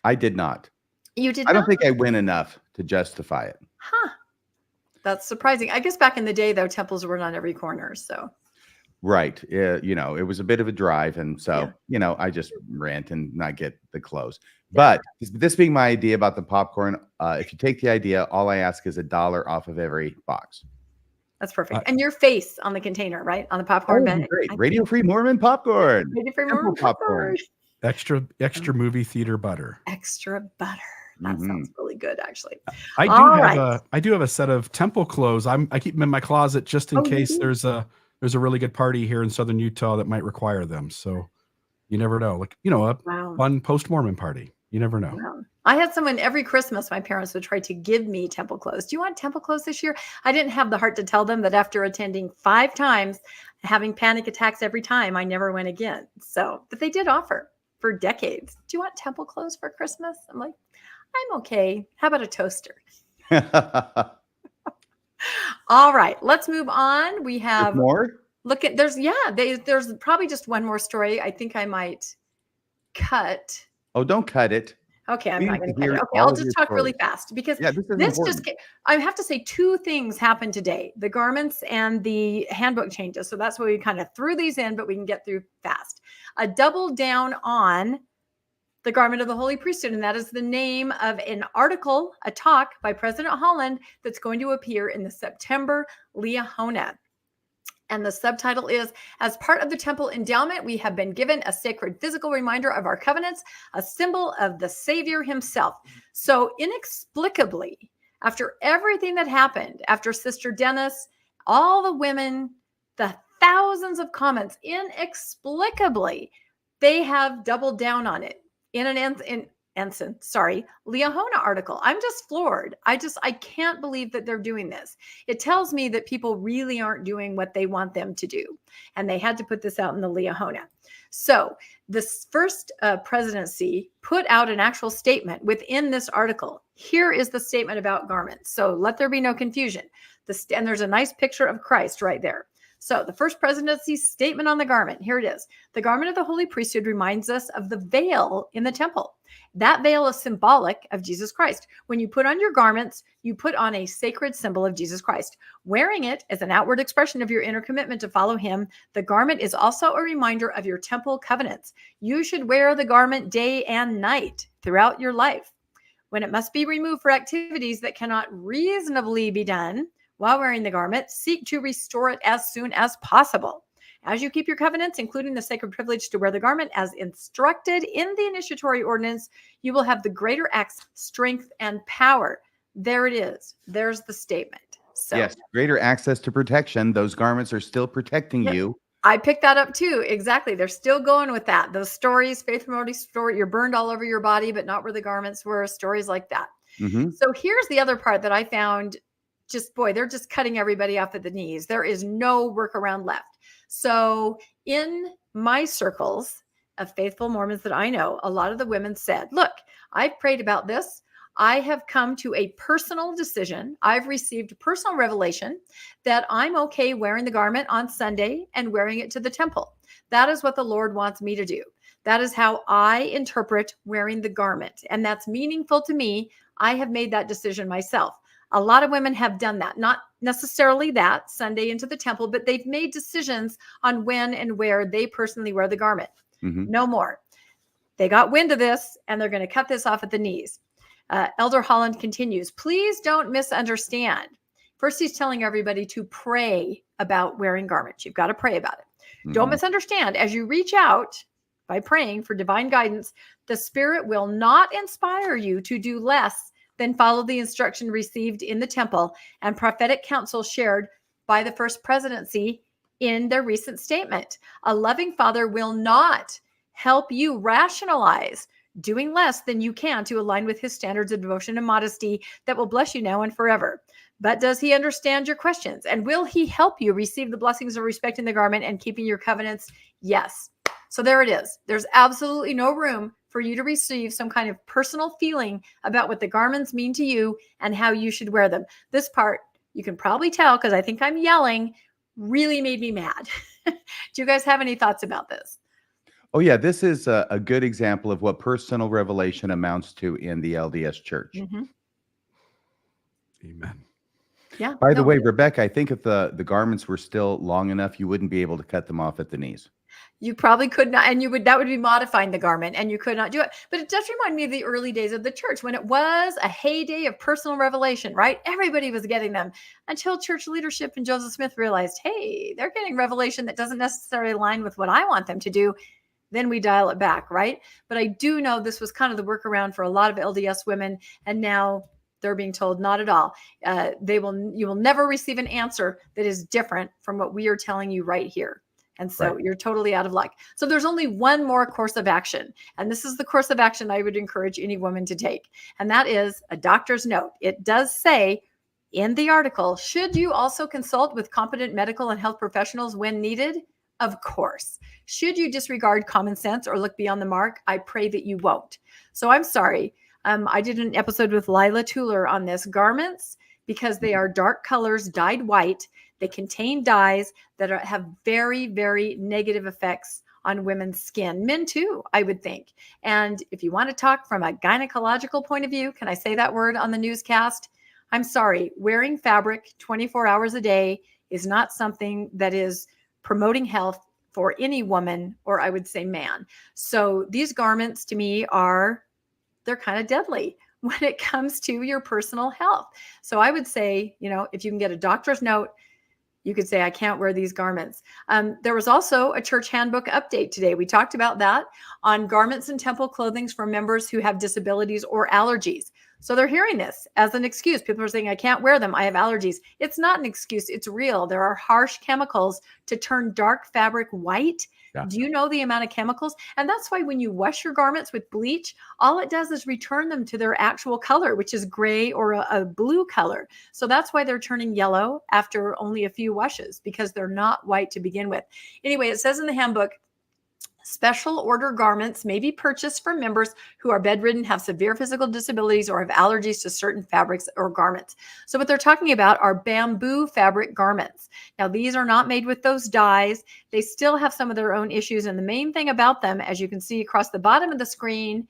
D: I did not.
B: You did
D: I
B: not?
D: don't think I win enough to justify it.
B: Huh. That's surprising. I guess back in the day, though, temples were on every corner. So.
D: Right. It was a bit of a drive. And so, I just rent and not get the clothes. But this being my idea about the popcorn, if you take the idea, all I ask is $1 off of every box.
B: That's perfect. And your face on the container, right? On the popcorn bag.
D: Great. Radio Free Mormon popcorn.
B: Radio Free Mormon popcorn.
C: Extra movie theater butter.
B: Extra butter. That sounds really good, actually.
C: I do have a set of temple clothes. I keep them in my closet just in case there's a really good party here in Southern Utah that might require them. So you never know. Like, a fun post-Mormon party. You never know.
B: Wow. I had someone every Christmas, my parents would try to give me temple clothes. Do you want temple clothes this year? I didn't have the heart to tell them that after attending 5 times, having panic attacks every time, I never went again. So, but they did offer for decades. Do you want temple clothes for Christmas? I'm like, I'm okay. How about a toaster? All right, let's move on. We have
D: more.
B: There's probably just one more story. I think I might cut.
D: Oh, don't cut it.
B: Okay, I'm not going to cut it. Okay, I'll just talk really fast because I have to say 2 things happened today: the garments and the handbook changes. So that's why we kind of threw these in, but we can get through fast. A double down on the garment of the holy priesthood, and that is the name of an article, a talk by President Holland that's going to appear in the September Liahona. And the subtitle is, as part of the temple endowment, we have been given a sacred physical reminder of our covenants, a symbol of the Savior himself. So inexplicably, after everything that happened, after Sister Dennis, all the women, the thousands of comments, inexplicably, they have doubled down on it. In Liahona article. I'm just floored. I can't believe that they're doing this. It tells me that people really aren't doing what they want them to do. And they had to put this out in the Liahona. So this first presidency put out an actual statement within this article. Here is the statement about garments. So let there be no confusion. And there's a nice picture of Christ right there. So the first presidency statement on the garment, here it is. The garment of the holy priesthood reminds us of the veil in the temple. That veil is symbolic of Jesus Christ. When you put on your garments, you put on a sacred symbol of Jesus Christ. Wearing it as an outward expression of your inner commitment to follow him, the garment is also a reminder of your temple covenants. You should wear the garment day and night throughout your life. When it must be removed for activities that cannot reasonably be done while wearing the garment, seek to restore it as soon as possible. As you keep your covenants, including the sacred privilege to wear the garment as instructed in the initiatory ordinance, you will have the greater access, strength, and power. There it is. There's the statement. So
D: yes, greater access to protection. Those garments are still protecting you.
B: I picked that up too. Exactly. They're still going with that. Those stories, faith promoting story, you're burned all over your body, but not where the garments were, stories like that.
D: Mm-hmm.
B: So here's the other part that I found. They're just cutting everybody off at the knees. There is no workaround left. So in my circles of faithful Mormons that I know, a lot of the women said, look, I've prayed about this. I have come to a personal decision. I've received personal revelation that I'm okay wearing the garment on Sunday and wearing it to the temple. That is what the Lord wants me to do. That is how I interpret wearing the garment. And that's meaningful to me. I have made that decision myself. A lot of women have done that, not necessarily that Sunday into the temple, but they've made decisions on when and where they personally wear the garment.
D: Mm-hmm.
B: No more. They got wind of this and they're going to cut this off at the knees. Elder Holland continues, please don't misunderstand. First, he's telling everybody to pray about wearing garments. You've got to pray about it. Mm-hmm. Don't misunderstand. As you reach out by praying for divine guidance, the Spirit will not inspire you to do less than follow the instruction received in the temple and prophetic counsel shared by the first presidency in their recent statement. A loving father will not help you rationalize doing less than you can to align with his standards of devotion and modesty that will bless you now and forever. But does he understand your questions? And will he help you receive the blessings of respecting the garment and keeping your covenants? Yes. So there it is. There's absolutely no room for you to receive some kind of personal feeling about what the garments mean to you and how you should wear them. This part, you can probably tell because I think I'm yelling, really made me mad. Do you guys have any thoughts about this?
D: Oh, yeah. This is a good example of what personal revelation amounts to in the LDS Church.
B: Mm-hmm.
C: Amen.
B: Yeah.
D: By the way, Rebecca, I think if the garments were still long enough, you wouldn't be able to cut them off at the knees.
B: You probably could not, and that would be modifying the garment, and you could not do it. But it does remind me of the early days of the church when it was a heyday of personal revelation, right? Everybody was getting them until church leadership and Joseph Smith realized, hey, they're getting revelation that doesn't necessarily align with what I want them to do. Then we dial it back, right? But I do know this was kind of the workaround for a lot of LDS women, and now they're being told not at all. You will never receive an answer that is different from what we are telling you right here. And so You're totally out of luck. So there's only one more course of action. And this is the course of action I would encourage any woman to take. And that is a doctor's note. It does say in the article, should you also consult with competent medical and health professionals when needed? Of course. Should you disregard common sense or look beyond the mark? I pray that you won't. So I'm sorry. I did an episode with Lila Tuller on this. Garments, because they are dark colors, dyed white, they contain dyes that have very, very negative effects on women's skin. Men too, I would think. And if you want to talk from a gynecological point of view, can I say that word on the newscast? I'm sorry. Wearing fabric 24 hours a day is not something that is promoting health for any woman, or I would say man. So these garments to me they're kind of deadly when it comes to your personal health. So I would say, if you can get a doctor's note, you could say, I can't wear these garments. There was also a church handbook update today. We talked about that on garments and temple clothing for members who have disabilities or allergies. So they're hearing this as an excuse. People are saying, I can't wear them. I have allergies. It's not an excuse. It's real. There are harsh chemicals to turn dark fabric white
C: Yeah.
B: Do you know the amount of chemicals? And that's why when you wash your garments with bleach, all it does is return them to their actual color, which is gray or a blue color. So that's why they're turning yellow after only a few washes, because they're not white to begin with. Anyway, it says in the handbook, special order garments may be purchased for members who are bedridden, have severe physical disabilities, or have allergies to certain fabrics or garments. So what they're talking about are bamboo fabric garments. Now, these are not made with those dyes. They still have some of their own issues. And the main thing about them, as you can see across the bottom of the screen,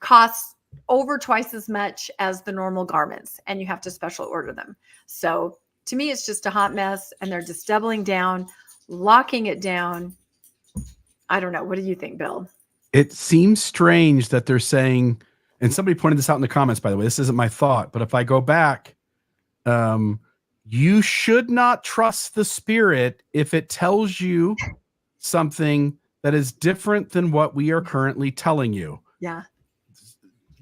B: costs over twice as much as the normal garments, and you have to special order them. So to me, it's just a hot mess, and they're just doubling down, locking it down. I don't know. What do you think, Bill?
C: It seems strange that they're saying, and somebody pointed this out in the comments, by the way, this isn't my thought, but if I go back, you should not trust the Spirit if it tells you something that is different than what we are currently telling you.
B: Yeah.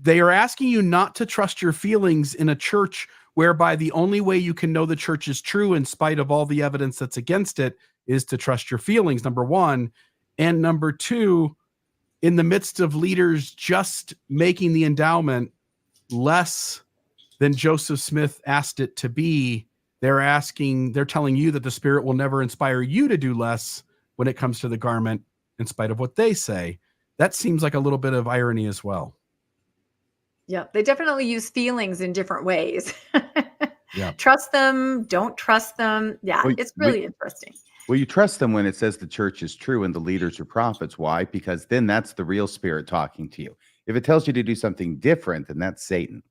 C: They are asking you not to trust your feelings in a church whereby the only way you can know the church is true in spite of all the evidence that's against it is to trust your feelings, number one. And number two, in the midst of leaders just making the endowment less than Joseph Smith asked it to be, they're telling you that the Spirit will never inspire you to do less when it comes to the garment, in spite of what they say. That seems like a little bit of irony as well.
B: Yeah, they definitely use feelings in different ways.
C: Yeah.
B: Trust them, don't trust them. Yeah, it's really interesting.
D: Well, you trust them when it says the church is true and the leaders are prophets. Why? Because then that's the real Spirit talking to you. If it tells you to do something different, then that's Satan.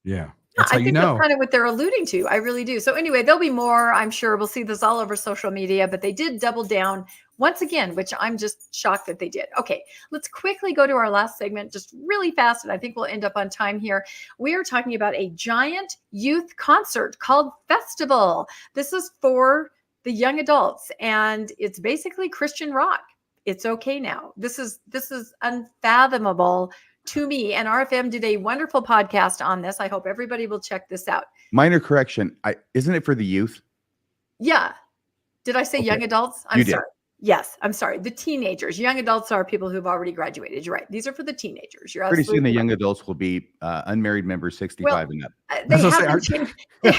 C: Yeah. That's how
B: I think
C: you know.
B: that's kind of what they're alluding to. I really do. So anyway, there'll be more. I'm sure we'll see this all over social media, but they did double down once again, which I'm just shocked that they did. Okay, let's quickly go to our last segment, just really fast, and I think we'll end up on time here. We are talking about a giant youth concert called Festival. This is for the young adults, and it's basically Christian rock. It's okay now. This is unfathomable to me, and RFM did a wonderful podcast on this. I hope everybody will check this out.
D: Minor correction. Isn't it for the youth?
B: Yeah. Did I say young adults? I'm sorry. Yes, I'm sorry. The teenagers. Young adults are people who've already graduated. You're right. These are for the teenagers. You're
D: pretty soon the
B: right.
D: young adults will be unmarried members 65 and up.
B: The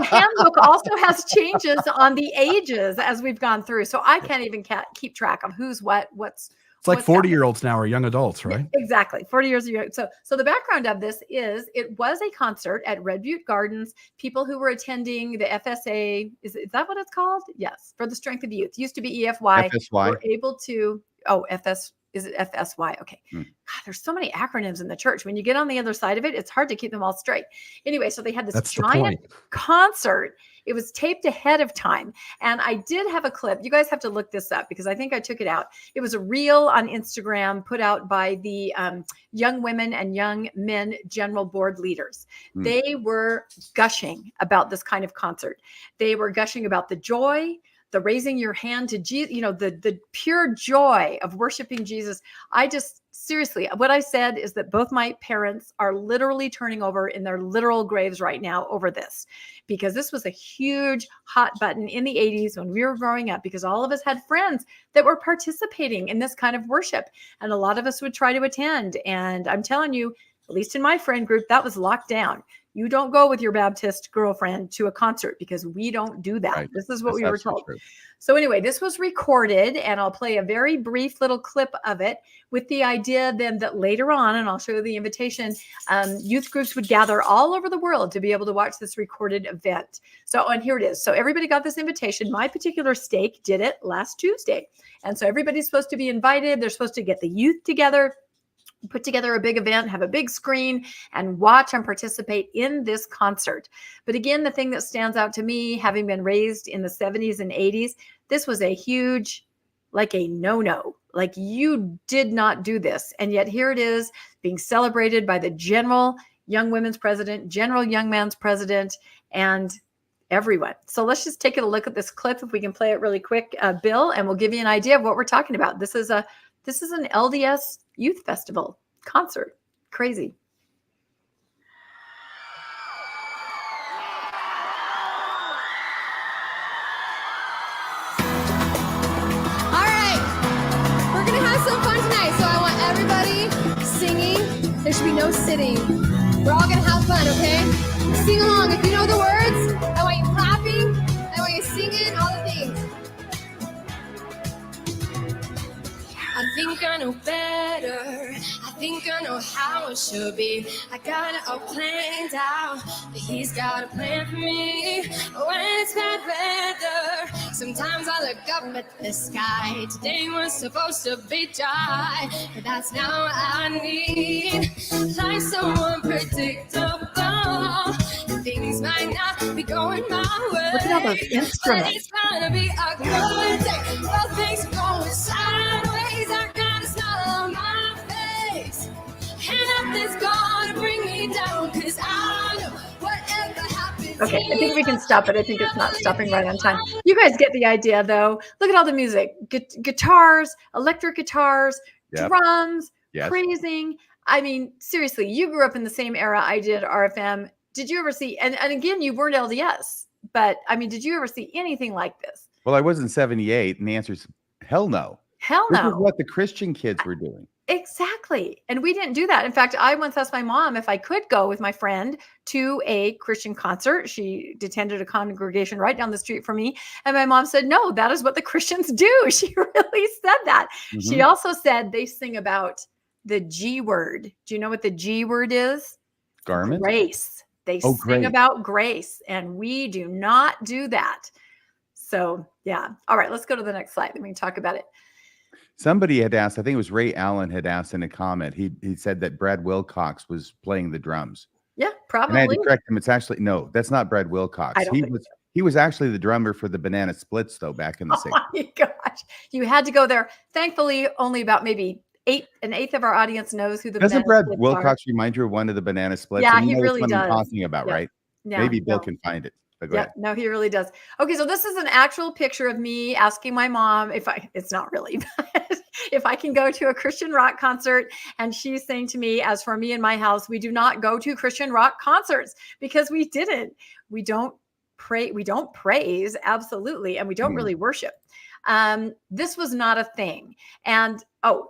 B: handbook also has changes on the ages as we've gone through. So I can't even keep track of who's what's.
C: It's like 40-year-olds now are young adults, right?
B: Yeah, exactly. 40 years ago. So the background of this is it was a concert at Red Butte Gardens. People who were attending the FSA, is that what it's called? Yes. For the Strength of Youth. Used to be EFY.
D: FSY.
B: Were able to, is it FSY? Okay. God, there's so many acronyms in the church. When you get on the other side of it, it's hard to keep them all straight. Anyway, so they had this giant concert. It was taped ahead of time. And I did have a clip. You guys have to look this up because I think I took it out. It was a reel on Instagram put out by the Young Women and Young Men General Board leaders. They were gushing about this kind of concert. They were gushing about the joy, the raising your hand to Jesus, the pure joy of worshiping Jesus. Seriously, what I said is that both my parents are literally turning over in their literal graves right now over this, because this was a huge hot button in the 80s when we were growing up, because all of us had friends that were participating in this kind of worship. And a lot of us would try to attend. And I'm telling you, at least in my friend group, that was locked down. You don't go with your Baptist girlfriend to a concert because we don't do that. Right. This is what we were told. True. So anyway, this was recorded, and I'll play a very brief little clip of it with the idea then that later on, and I'll show you the invitation, youth groups would gather all over the world to be able to watch this recorded event. So, and here it is. So everybody got this invitation. My particular stake did it last Tuesday. And so everybody's supposed to be invited. They're supposed to get the youth together, put together a big event, have a big screen, and watch and participate in this concert. But again, the thing that stands out to me, having been raised in the 70s and 80s, this was a huge, like a no-no. Like, you did not do this. And yet here it is being celebrated by the General Young Women's President, General Young Man's President, and everyone. So let's just take a look at this clip, if we can play it really quick, Bill, and we'll give you an idea of what we're talking about. This is an LDS Youth Festival concert. Crazy.
J: All right. tonight, so I want everybody singing. There should be no sitting. We're all gonna have fun, okay? Sing along. If you know the words, I want you clapping. I want you singing, all the things. I think I know better. I think I know how it should be. I got it all planned out, but he's got a plan for me. When it's bad weather, sometimes I look up at the sky. Today was supposed to be dry, but that's not what I need. Life's so unpredictable, and things might not be going my way.
B: Look at all those instruments.
J: But it's gonna be a good day. Well, things are going sideways. I got a smile on my face, and nothing's gonna bring me down, 'cause I know whatever happens.
B: Okay, I think we can stop it. I think it's not stopping right on time. You guys get the idea, though. Look at all the music. Guitars, electric guitars,
D: Yep.
B: drums,
D: Yes.
B: praising. I mean, seriously, you grew up in the same era I did, RFM. Did you ever see, and again, you weren't LDS, but I mean, did you ever see anything like this?
D: Well, I was in 78, and the answer is hell no.
B: Hell
D: This is
B: no.
D: what the Christian kids were doing.
B: Exactly. And we didn't do that. In fact, I once asked my mom if I could go with my friend to a Christian concert. She attended a congregation right down the street from me. And my mom said, no, that is what the Christians do. She really said that. She
D: Mhm.
B: also said they sing about the G word. Do you know what the G word is?
D: Garment?
B: Grace. They
D: Oh,
B: sing
D: great.
B: about grace, and we do not do that. So, yeah. All right, let's go to the next slide. Then we can talk about it.
D: Somebody had asked, I think it was Ray Allen had asked in a comment. He said that Brad Wilcox was playing the drums.
B: Yeah,
D: And I had
B: probably.
D: to correct him. It's actually no, that's not Brad Wilcox.
B: I don't think so.
D: He was actually the drummer for the Banana Splits, though, back in the
B: Oh
D: 60s.
B: my gosh. You had to go there. Thankfully, only about maybe an eighth of our audience knows who the
D: Doesn't
B: Banana
D: Brad
B: Splits
D: Wilcox remind you of one of the Banana Splits?
B: Yeah,
D: And you
B: he
D: know which
B: really
D: one I'm
B: does.
D: talking about,
B: Yeah.
D: right?
B: Yeah,
D: Maybe Bill
B: no.
D: can find it. But go
B: Yeah,
D: ahead.
B: no, he really does. Okay, so this is an actual picture of me asking my mom it's not really, but if I can go to a Christian rock concert. And she's saying to me, as for me and my house, we do not go to Christian rock concerts because we didn't. We don't pray. We don't praise, absolutely. And we don't really worship. This was not a thing. And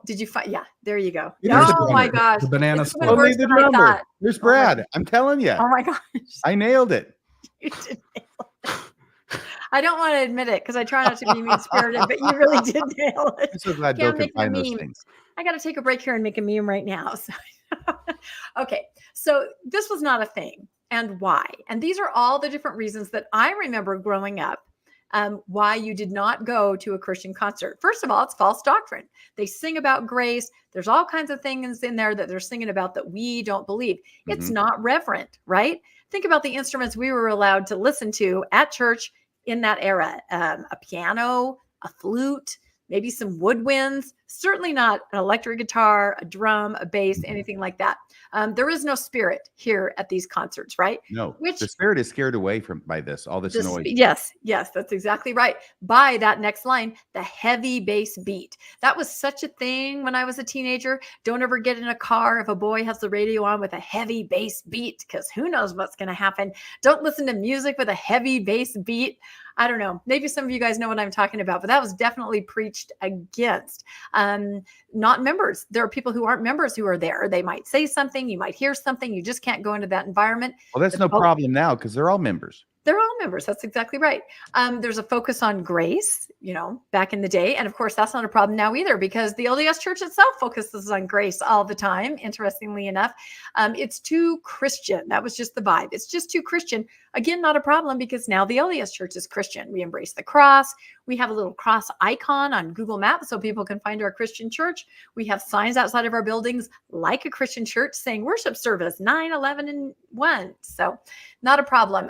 B: did you find? Yeah, there you go.
C: It is
B: Oh my
C: the
B: gosh.
C: Banana
B: It's
C: Split.
B: even
D: Only
B: worse
D: the
B: than I
D: drummer.
B: thought.
D: There's
B: Oh my
D: Brad.
B: gosh.
D: I'm telling you.
B: Oh my gosh.
D: I nailed it.
B: You did nail it. I don't want to admit it because I try not to be mean spirited, but you really did nail it.
D: I'm so glad
B: Okay,
D: Bill
B: I'm
D: can
B: making a
D: find those
B: meme.
D: things.
B: I got to take a break here and make a meme right now. So, okay, so this was not a thing, and why? And these are all the different reasons that I remember growing up. Why you did not go to a Christian concert. First of all, it's false doctrine. They sing about grace. There's all kinds of things in there that they're singing about that we don't believe. It's not reverent, right? Think about the instruments we were allowed to listen to at church in that era. A piano, a flute, maybe some woodwinds, certainly not an electric guitar, a drum, a bass, anything like that. There is no spirit here at these concerts, right?
D: No,
B: Which
D: the spirit is scared away by this, all this noise.
B: Yes, that's exactly right. By that next line, the heavy bass beat. That was such a thing when I was a teenager. Don't ever get in a car if a boy has the radio on with a heavy bass beat, because who knows what's going to happen. Don't listen to music with a heavy bass beat. I don't know. Maybe some of you guys know what I'm talking about, but that was definitely preached against. Not members. There are people who aren't members who are there. They might say something. You might hear something. You just can't go into that environment.
D: Well, that's no problem now because they're all members.
B: They're all members. That's exactly right. There's a focus on grace, back in the day. And of course, that's not a problem now either, because the LDS Church itself focuses on grace all the time, interestingly enough. It's too Christian. That was just the vibe. It's just too Christian. Again, not a problem, because now the LDS Church is Christian. We embrace the cross. We have a little cross icon on Google Maps so people can find our Christian church. We have signs outside of our buildings like a Christian church saying worship service 9, 11, and 1. So not a problem.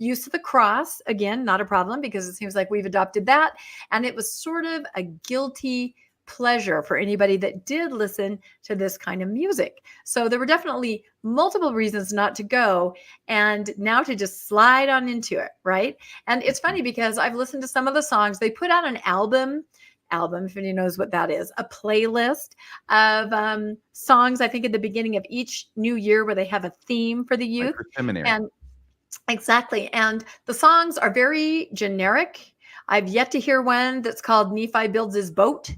B: Use of the cross, again, not a problem, because it seems like we've adopted that. And it was sort of a guilty pleasure for anybody that did listen to this kind of music. So there were definitely multiple reasons not to go, and now to just slide on into it, right? And it's funny because I've listened to some of the songs. They put out an album, if anybody knows what that is, a playlist of songs, I think at the beginning of each new year, where they have a theme for the youth.
D: Like for seminary.
B: And exactly. And the songs are very generic. I've yet to hear one that's called Nephi Builds His Boat.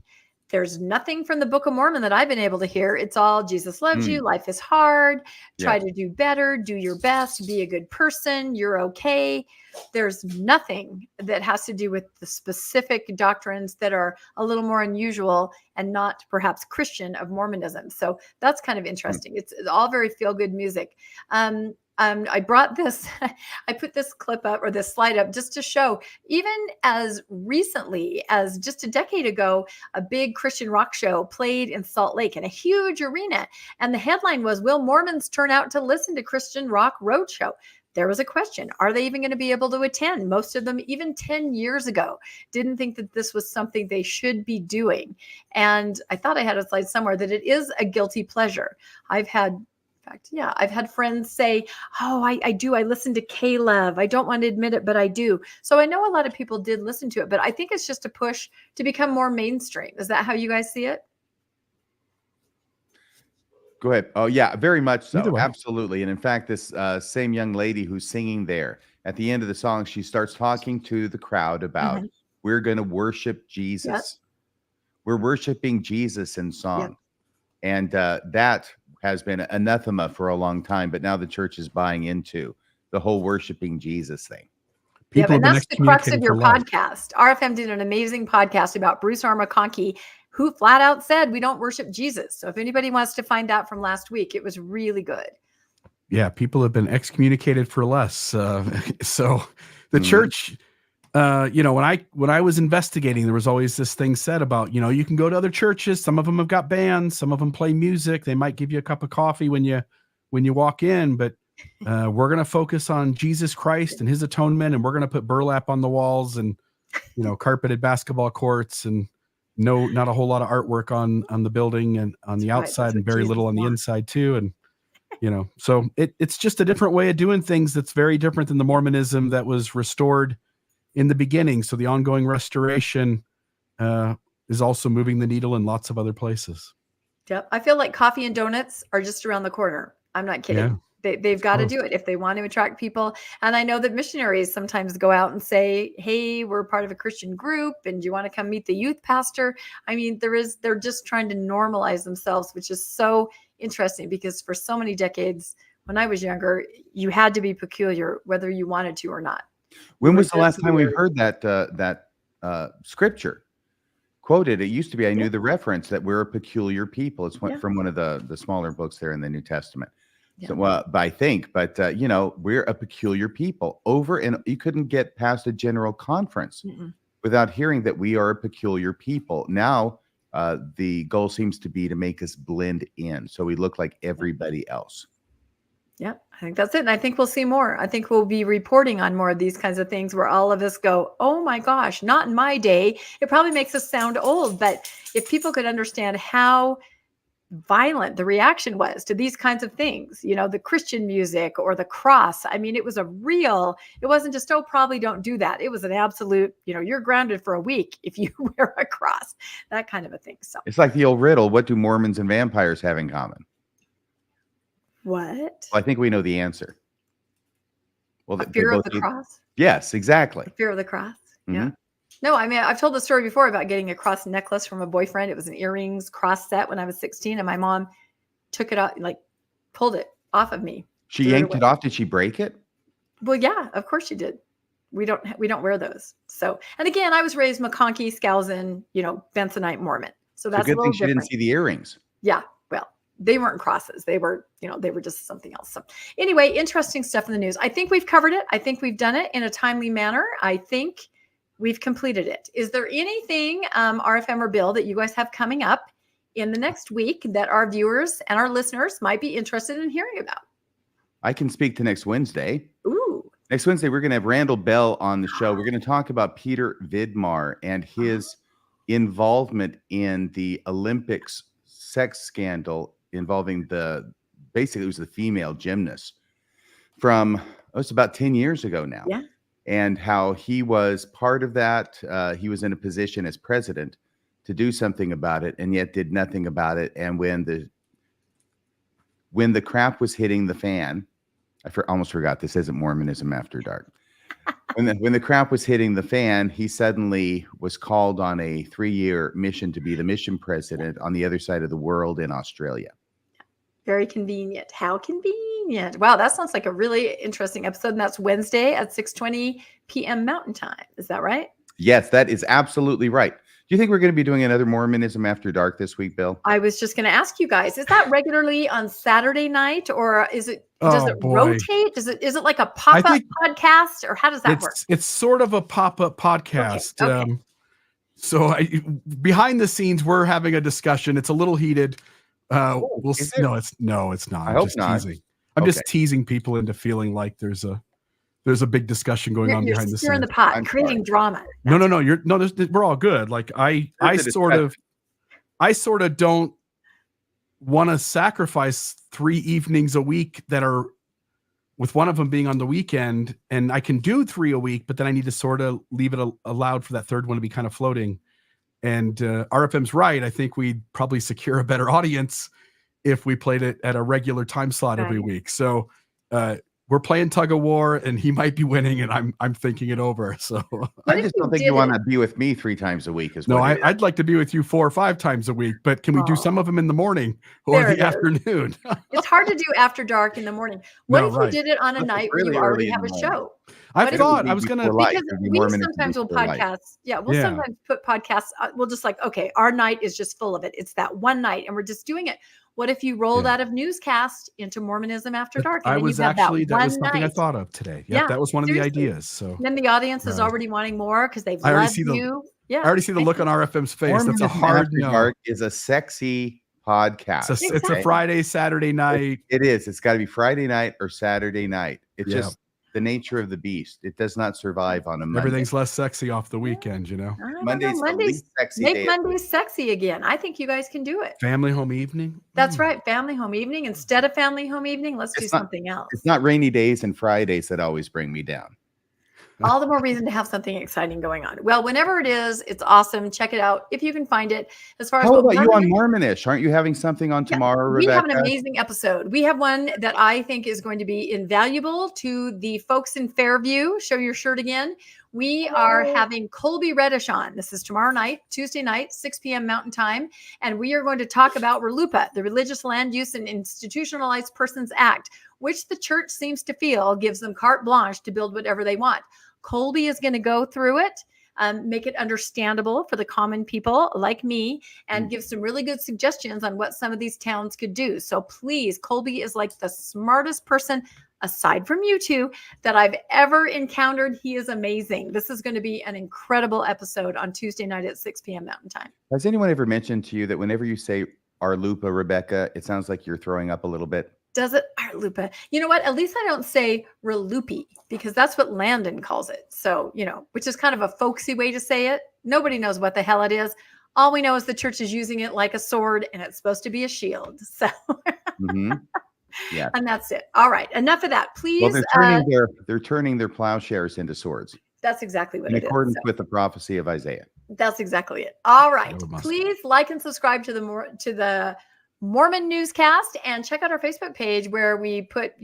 B: there's nothing from the Book of Mormon that I've been able to hear. It's all Jesus loves you.
D: Mm.
B: Life is hard. Try
D: Yeah.
B: to do better. Do your best. Be a good person. You're okay. There's nothing that has to do with the specific doctrines that are a little more unusual and not perhaps Christian of Mormonism. So that's kind of interesting. It's all very feel good music. I brought this, I put this clip up or this slide up just to show, even as recently as just a decade ago, a big Christian rock show played in Salt Lake in a huge arena. And the headline was, "Will Mormons turn out to listen to Christian Rock Roadshow?" There was a question, are they even going to be able to attend? Most of them, even 10 years ago, didn't think that this was something they should be doing. And I thought I had a slide somewhere that it is a guilty pleasure. I've had friends say, "Oh, I do. I listen to K-Love. I don't want to admit it, but I do." So I know a lot of people did listen to it, but I think it's just a push to become more mainstream. Is that how you guys see it?
D: Go ahead. Oh, yeah, very much
C: Either
D: so.
C: way.
D: Absolutely. And in fact, this same young lady who's singing there, at the end of the song, she starts talking to the crowd about, we're going to worship Jesus. We're worshiping Jesus in song. And that has been anathema for a long time, but now the church is buying into the whole worshiping Jesus thing.
C: People have
B: and
C: been
B: that's the crux of
C: excommunicated
B: your
C: for life.
B: podcast. RFM did an amazing podcast about Bruce R. McConkie, who flat out said we don't worship Jesus. So if anybody wants to find that from last week, it was really good.
C: Yeah, people have been excommunicated for less. So the church, when I was investigating, there was always this thing said about, you can go to other churches. Some of them have got bands. Some of them play music. They might give you a cup of coffee when you walk in, but we're going to focus on Jesus Christ and his atonement. And we're going to put burlap on the walls and, carpeted basketball courts and not a whole lot of artwork on the building and on the outside and very little on the inside too. And, so it's just a different way of doing things. That's very different than the Mormonism that was restored in the beginning. So the ongoing restoration is also moving the needle in lots of other places.
B: Yep. I feel like coffee and donuts are just around the corner. I'm not kidding.
C: Yeah.
B: They've got to do it if they want to attract people. And I know that missionaries sometimes go out and say, "Hey, we're part of a Christian group and do you want to come meet the youth pastor?" I mean, they're just trying to normalize themselves, which is so interesting because for so many decades, when I was younger, you had to be peculiar, whether you wanted to or not.
D: When was the last time we heard that scripture quoted? It used to be, I knew the reference that we're a peculiar people. It's from one of the smaller books there in the New Testament. So, I think, but we're a peculiar people and you couldn't get past a general conference without hearing that we are a peculiar people. Now, the goal seems to be to make us blend in. So we look like everybody else.
B: Yeah, I think that's it. And I think we'll see more. I think we'll be reporting on more of these kinds of things where all of us go, "Oh my gosh, not in my day." It probably makes us sound old, but if people could understand how violent the reaction was to these kinds of things, the Christian music or the cross. I mean, it wasn't just, "Oh, probably don't do that." It was an absolute, you're grounded for a week if you wear a cross, that kind of a thing. So
D: it's like the old riddle. What do Mormons and vampires have in common?
B: What?
D: Well, I think we know the answer. Well,
B: a fear of the cross?
D: Yes, exactly.
B: A fear of the cross. Yeah. No, I mean, I've told the story before about getting a cross necklace from a boyfriend. It was an earrings cross set when I was 16, and my mom took it out, pulled it off of me.
D: She yanked it off. Did she break it?
B: Well, yeah, of course she did. We don't wear those. So, and again, I was raised McConkie, Skousen, Bensonite Mormon. So that's
D: a good
B: a little
D: thing she
B: different.
D: didn't see the earrings.
B: Yeah. Well, they weren't crosses. They were, they were just something else. So anyway, interesting stuff in the news. I think we've covered it. I think we've done it in a timely manner. I think we've completed it. Is there anything, RFM or Bill, that you guys have coming up in the next week that our viewers and our listeners might be interested in hearing about?
D: I can speak to next Wednesday.
B: Ooh.
D: Next Wednesday, we're going to have Randall Bell on the show. We're going to talk about Peter Vidmar and his involvement in the Olympics sex scandal involving basically it was the female gymnast from, it's about 10 years ago now.
B: Yeah.
D: And how he was part of that. He was in a position as president to do something about it and yet did nothing about it. And when the crap was hitting the fan, I almost forgot this isn't Mormonism After Dark. when the crap was hitting the fan, he suddenly was called on a 3-year mission to be the mission president on the other side of the world in Australia.
B: Very convenient. How convenient. Wow, that sounds like a really interesting episode. And that's Wednesday at 6:20 p.m. Mountain Time. Is that right?
D: Yes, that is absolutely right. Do you think we're going to be doing another Mormonism After Dark this week, Bill?
B: I was just going to ask you guys, is that regularly on Saturday night, or does it rotate? Is it like a pop-up podcast, or how does that work?
C: It's sort of a pop-up podcast.
B: Okay.
C: So behind the scenes, we're having a discussion. It's a little heated. It's not.
D: I hope not.
C: Teasing. I'm just teasing people into feeling like there's a big discussion going on behind the scenes.
B: You're in the pot, creating drama.
C: No. We're all good. Like I sort of don't want to sacrifice 3 evenings a week that are, with one of them being on the weekend, and I can do 3 a week, but then I need to sort of leave it allowed for that third one to be kind of floating. And RFM's right. I think we'd probably secure a better audience if we played it at a regular time slot every week. So we're playing tug of war, and he might be winning, and I'm thinking it over. So
D: I just don't think you want to be with me 3 times a week.
C: I'd like to be with you 4 or 5 times a week, but can we do some of them in the morning or the afternoon?
B: It's hard to do after dark in the morning. What if you did it on a night where you already have a show?
C: I thought I was going to,
B: because we sometimes will podcast. Yeah, we'll sometimes put podcasts. We'll just okay, our night is just full of it. It's that one night, and we're just doing it. What if you rolled out of Newscast into Mormonism After Dark? And
C: that was something I thought of today. Yeah, that was one of the ideas. So
B: then the audience is already wanting more because they've loved you.
C: I already see the look on RFM's face.
D: Mormonism
C: That's a hard
D: After Dark is a sexy podcast.
C: It's a Friday, Saturday night.
D: It is. It's got to be Friday night or Saturday night. It's just the nature of the beast. It does not survive on a Monday.
C: Everything's less sexy off the weekend,
D: Monday's the least sexy
B: make
D: day.
B: Mondays sexy again. I think you guys can do it.
C: Family home evening.
B: That's right. Family home evening. Instead of family home evening, let's do something else.
D: It's not rainy days and Fridays that always bring me down.
B: All the more reason to have something exciting going on. Well, whenever it is, it's awesome. Check it out if you can find it. As far as
D: how about you on Mormonish? Aren't you having something on tomorrow, Rebecca?
B: We have an amazing episode. We have one that I think is going to be invaluable to the folks in Fairview. Show your shirt again. We are having Colby Reddish on. This is tomorrow night, Tuesday night, 6 p.m. Mountain Time. And we are going to talk about RLUIPA, the Religious Land Use and Institutionalized Persons Act, which the church seems to feel gives them carte blanche to build whatever they want. Colby is going to go through it, make it understandable for the common people like me, and give some really good suggestions on what some of these towns could do. So please, Colby is like the smartest person, aside from you two, that I've ever encountered. He is amazing. This is going to be an incredible episode on Tuesday night at 6 p.m. Mountain Time.
D: Has anyone ever mentioned to you that whenever you say RLUIPA, Rebecca, it sounds like you're throwing up a little bit?
B: Does it? RLUIPA. You know what? At least I don't say RLUIPI, because that's what Landon calls it. So, which is kind of a folksy way to say it. Nobody knows what the hell it is. All we know is the church is using it like a sword, and it's supposed to be a shield. So,
D: yeah.
B: And that's it. All right. Enough of that, please.
D: Well, they're turning their plowshares into swords.
B: That's exactly what it is.
D: In accordance with the prophecy of Isaiah.
B: That's exactly it. All right. Please like and subscribe to the Mormon Newscast, and check out our Facebook page where we put,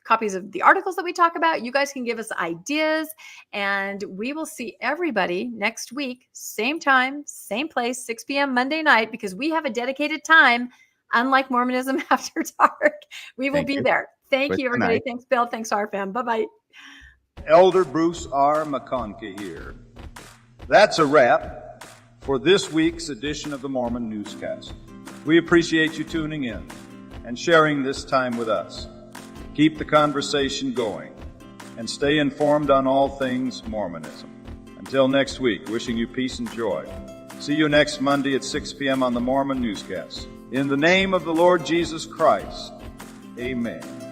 B: copies of the articles that we talk about. You guys can give us ideas, and we will see everybody next week, same time, same place, 6 p.m. Monday night, because we have a dedicated time, unlike Mormonism After Dark. We will be there. Thank you, everybody. Thanks, Bill. Thanks, RFM. Bye-bye.
K: Elder Bruce R. McConkie here. That's a wrap for this week's edition of the Mormon Newscast. We appreciate you tuning in and sharing this time with us. Keep the conversation going and stay informed on all things Mormonism. Until next week, wishing you peace and joy. See you next Monday at 6 p.m. on the Mormon Newscast. In the name of the Lord Jesus Christ, amen.